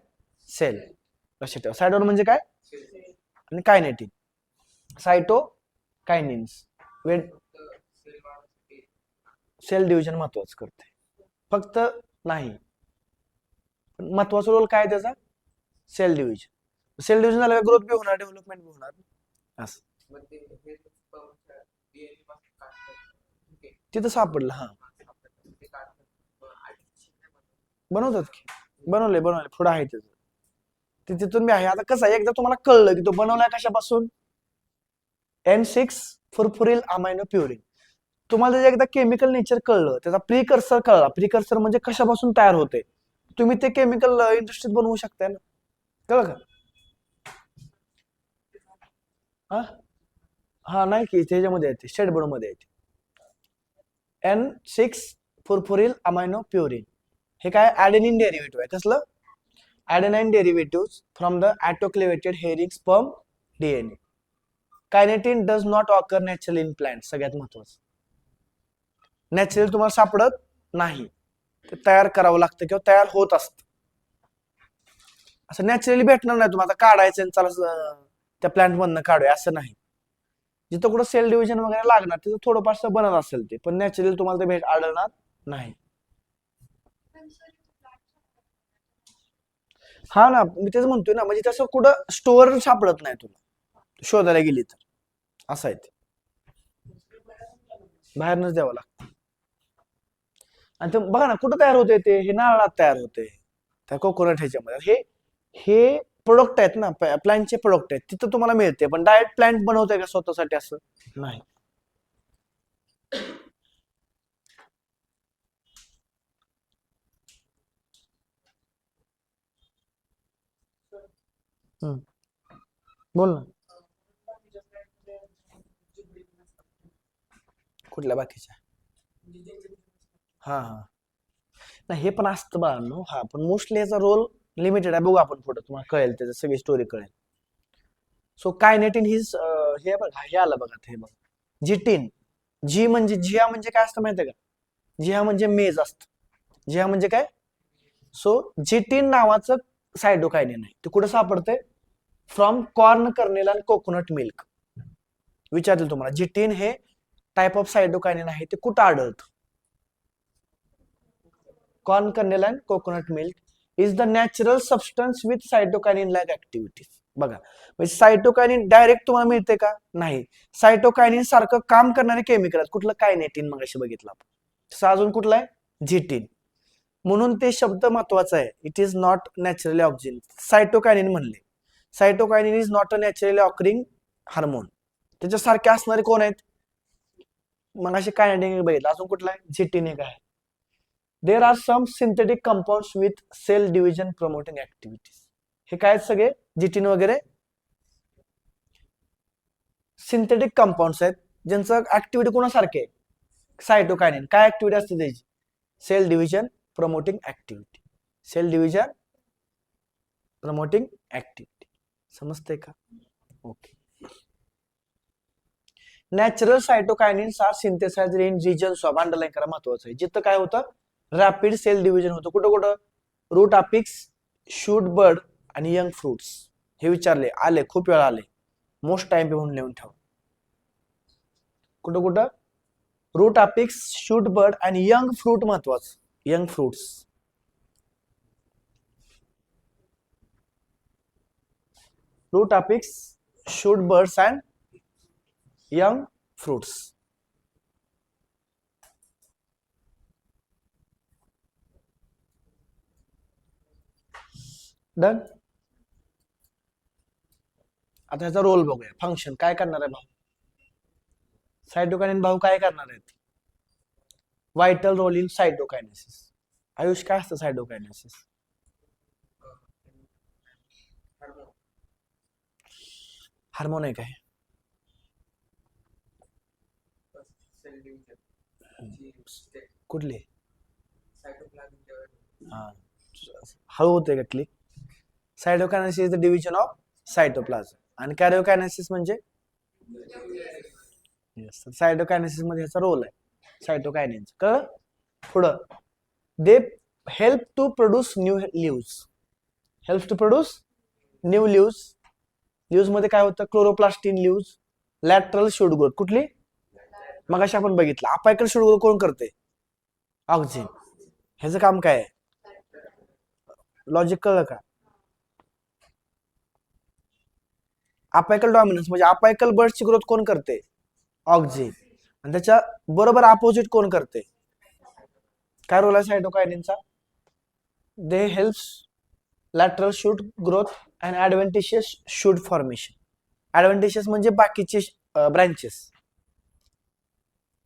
A: सेल. लक्षात ठेवा. सायटोन म्हणजे काय? आणि कायनेटिन. सायटोकायनिन्स सेल डिव्हिजन महत्वाचं करते. फक्त नाही पण महत्वाचा रोल काय त्याचा? Cell division. सेल डिव्हिजन झालं ग्रोथ बी होणार, डेव्हलपमेंट बी होणार. असं तिथं सापडलं. हा बनवतात की, बनवले पुढे आहे त्याचं, ते तिथून बी आहे. आता कसं आहे, एकदा तुम्हाला कळलं की तो बनवलाय कशापासून? N6 फुरफुरिल amino purine. तुम्हाला जर एकदा केमिकल नेचर कळलं, त्याचा प्रिकर्सर कळला, प्रिकर्सर म्हणजे कशापासून तयार होते, तुम्ही ते केमिकल इंडस्ट्रीत बनवू शकताय ना. कळलं का? हा नाही की त्याच्यामध्ये येते, स्टेटबोर्ड मध्ये येते. N6 फुरफुरिल अमायनो प्युरिन हे काय? ऍडेनिन डेरिव्हेटिव्ह आहे. कसलं? Adenine derivative from the autoclaved herring sperm DNA. Kinetin does not occur natural in plant. सगळ्यात महत्वाचं, नॅचरल तुम्हाला सापडत नाही, ते तयार करावं लागतं किंवा तयार होत असतं. असं नॅचरली भेटणार नाही तुम्हाला काढायचं चला त्या प्लांट मधनं काढूया असं नाही. जिथं कुठं सेल डिव्हिजन वगैरे लागणार तिथं थोडंफार बनत असेल ते, पण नॅचरली तुम्हाला ते भेट आढळणार नाही. हा ना, मी तेच म्हणतोय ना, म्हणजे तसं कुठं स्टोअर सापडत नाही तुला शोधायला गेली तर. असं आहे ते, बाहेरनच द्यावं लागतं. आणि ते बघा ना कुठं तयार होते, ते हे नारळात तयार होते, त्या कोकोनट ह्याच्यामध्ये. हे हे प्रोडक्ट आहेत ना, प्लांटचे प्रोडक्ट आहेत, तिथं तुम्हाला मिळते. पण डायरेक्ट प्लांट बनवतोय का स्वतःसाठी? असं नाही. बोल ना. कुठल्या बाकीच्या? हा हा नाही, हे पण असतं बाळांनो. हा पण मोस्टली याचा रोल लिमिटेड आहे. बघू आपण पुढे, तुम्हाला कळेल त्याची सगळी स्टोरी कळेल. सो कायनेटिन ही हे बघा, हे आलं बघा, हे बघा जिटिन. जी म्हणजे जिया म्हणजे काय असतं माहितीये का? जिया म्हणजे मेज असत. जिया म्हणजे काय? सो जिटिन नावाचं सायटोकायनिन आहे, ते कुठे सापडते? फ्रॉम कॉर्न कर्नेल आणि कोकोनट मिल्क. विचारतील तुम्हाला, जिटिन हे टाइप ऑफ सायटोकायनिन आहे, ते कुठं आढळतं? Corn kernel and coconut milk is the natural substance with cytokinin like activities. बघा म्हणजे सायटोकायनिन डायरेक्ट तुम्हाला मिळते का? नाही. सायटोकायनिन सारखं काम करणारे केमिकल आहेत. कुठलं? कायनेटिन मग अशी बघितलं आपण. तसं अजून कुठलं आहे? झिटिन. म्हणून ते शब्द महत्वाचा आहे. It is not naturally auxin. Cytokinin म्हणले. Cytokinin is not a naturally occurring hormone. त्याच्यासारखे असणारे कोण आहेत? मग असे कायनेटिन बघितलं. अजून कुठला आहे? झिटिन एक आहे. There are some synthetic compounds with cell division promoting activities. हे काय सगळे? जिटिन वगैरे सिंथेटिक कंपाऊंड्स आहेत, ज्यांचं ऍक्टिव्हिटी कोणासारखे? सायटोकायनिन. काय ऍक्टिव्हिटी असते त्याची? Cell division promoting activity. Cell division promoting activity. समजते का? Okay. Natural cytokinins are synthesized in regions of, underline करा महत्वाचं आहे, जिथं काय होतं? रॅपिड सेल डिव्हिजन होतं. कुठं कुठं? रूट अपिक्स, शूट बर्ड आणि यंग फ्रुट्स. हे विचारले, आले खूप वेळा आले, मोस्ट टाइम पे म्हणून लिहून ठेव. कुठं कुठं? रूट अपिक्स, शूट बर्ड आणि यंग फ्रूट. महत्वाचं, young fruits. Root apex, shoot buds and young fruits. Done. आता ह्याचा रोल बघूया. फंक्शन काय करणार आहे भाऊ? सायटोकायनिन भाऊ काय करणार आहेत? Vital role in cytokinesis. Ayush, काय असतं सायटोकायनेसिस? हार्मोन आहे काय? कुठले? हा, हळू होते का click? Cytokinesis is the division of cytoplasm आणि कॅरिओकायनेसिस म्हणजे येस, सायटोकायनेसिस मध्ये ह्याचा रोल आहे सायटोकायनिनचा. कळलं? पुढं, they help to produce new leaves. Help to produce new leaves. Leaves मध्ये काय होतं? Chloroplast in leaves, lateral shoot growth. कुठली? मगाशी आपण बघितलं. अपायकल शूट ग्रोथ कोण करते? ऑक्झिन. ह्याचं काम काय आहे? लॉजिक कळलं का? अपायकल डॉमिनन्स म्हणजे अपायकल बर्ड्सची ग्रोथ कोण करते? ऑक्झिन. आणि त्याच्या बरोबर अपोजिट कोण करते? काय रोल आहे सायटोकायनिनचा? They helps lateral shoot growth and adventitious shoot formation. Adventitious म्हणजे बाकीचे ब्रँचेस.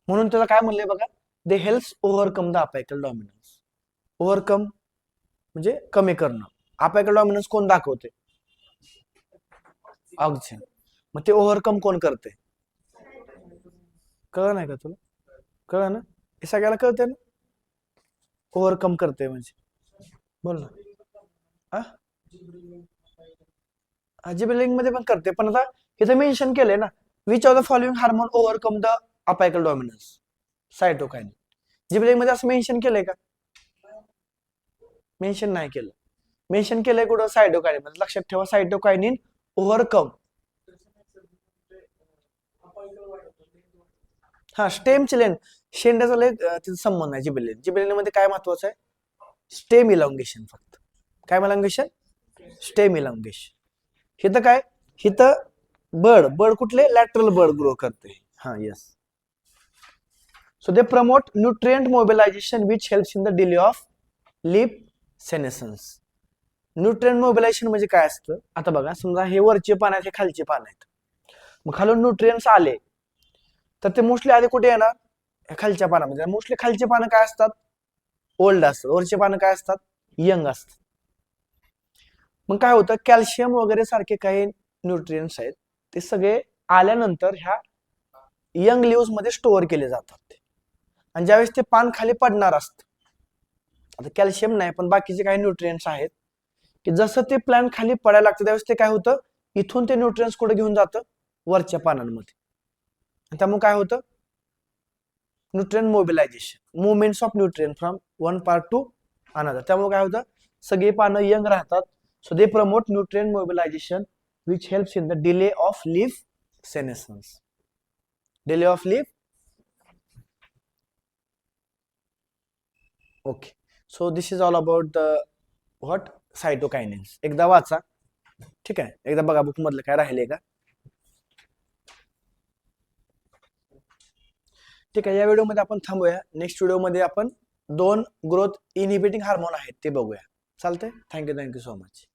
A: म्हणून त्याला काय म्हणले बघा? They helps overcome the apical dominance. Overcome म्हणजे कमी करणं. अपायकल डॉमिनन्स कोण दाखवते? ऑक्झिन. मग ते ओव्हरकम कोण करते? कळलं नाही का तुला? कळलं ना? हे सगळ्याला कळते ना? ओव्हरकम करते म्हणजे. बोल ना. जिबरेलिंग मध्ये पण करते, पण आता इथे मेन्शन केलंय ना, which of the following hormone overcome the apical dominance? Cytokinin. Gibberellin मध्ये असं मेन्शन केलंय का? मेन्शन नाही केलं. मेन्शन केलंय कुठं? सायटोकायनिन मध्ये. लक्षात ठेवा, सायटोकायनिन ओव्हरकम. हा, स्टेमची लेंथ, शेंड्याचा तिचा संबंध आहे जिबरेलिन. जिबरेलिन मध्ये काय महत्वाचं आहे? Stem elongation. फक्त काय इलॉंगेशन? Stem elongation. हिथं काय? हिथं बर्ड कुठले? लॅटरल बर्ड ग्रो करते. हा, yes. So they promote nutrient mobilisation which helps in the delay of leaf सेनेसन्स. Nutrient mobilisation म्हणजे काय असतं? आता बघा, समजा हे वरचे पान आहेत, हे खालचे पान आहेत. मग खालून न्यूट्रिएंट्स आले तर ते मोस्टली आधी कुठे येणार? खालच्या पानामध्ये. मोस्टली खालचे पानं काय असतात? ओल्ड असतात. वरचे पानं काय असतात? यंग असतात. मग काय होतं? कॅल्शियम वगैरे सारखे काही न्यूट्रिएंट्स आहेत, ते सगळे आल्यानंतर ह्या यंग लिव्स मध्ये स्टोअर केले जातात. आणि ज्यावेळेस ते पान खाली पडणार असतं, आता कॅल्शियम नाही पण बाकीचे काही न्यूट्रिएंट्स आहेत, की जसं ते प्लांट खाली पडायला लागतं त्यावेळेस ते काय होतं? इथून ते न्यूट्रिएंट्स कुठे घेऊन जातं? वरच्या पानांमध्ये. त्यामुळे काय होतं? Nutrient mobilisation, movements of nutrient from one part two another. त्यामुळे काय होतं? सगळे पानं यंग राहतात. So they promote nutrient mobilisation which helps in the delay of leaf सेनेसन्स. Delay of leaf. Okay. So this is all about the what? सायटोकायनिन्स. एकदा वाचा, ठीक आहे? एकदा बघा बुक मधलं काय राहिले का. ठीक आहे, या व्हिडिओमध्ये आपण थांबूया. नेक्स्ट व्हिडिओमध्ये आपण 2 ग्रोथ इनहिबिटिंग हार्मोन आहेत ते बघूया. चालतंय? Thank you so much.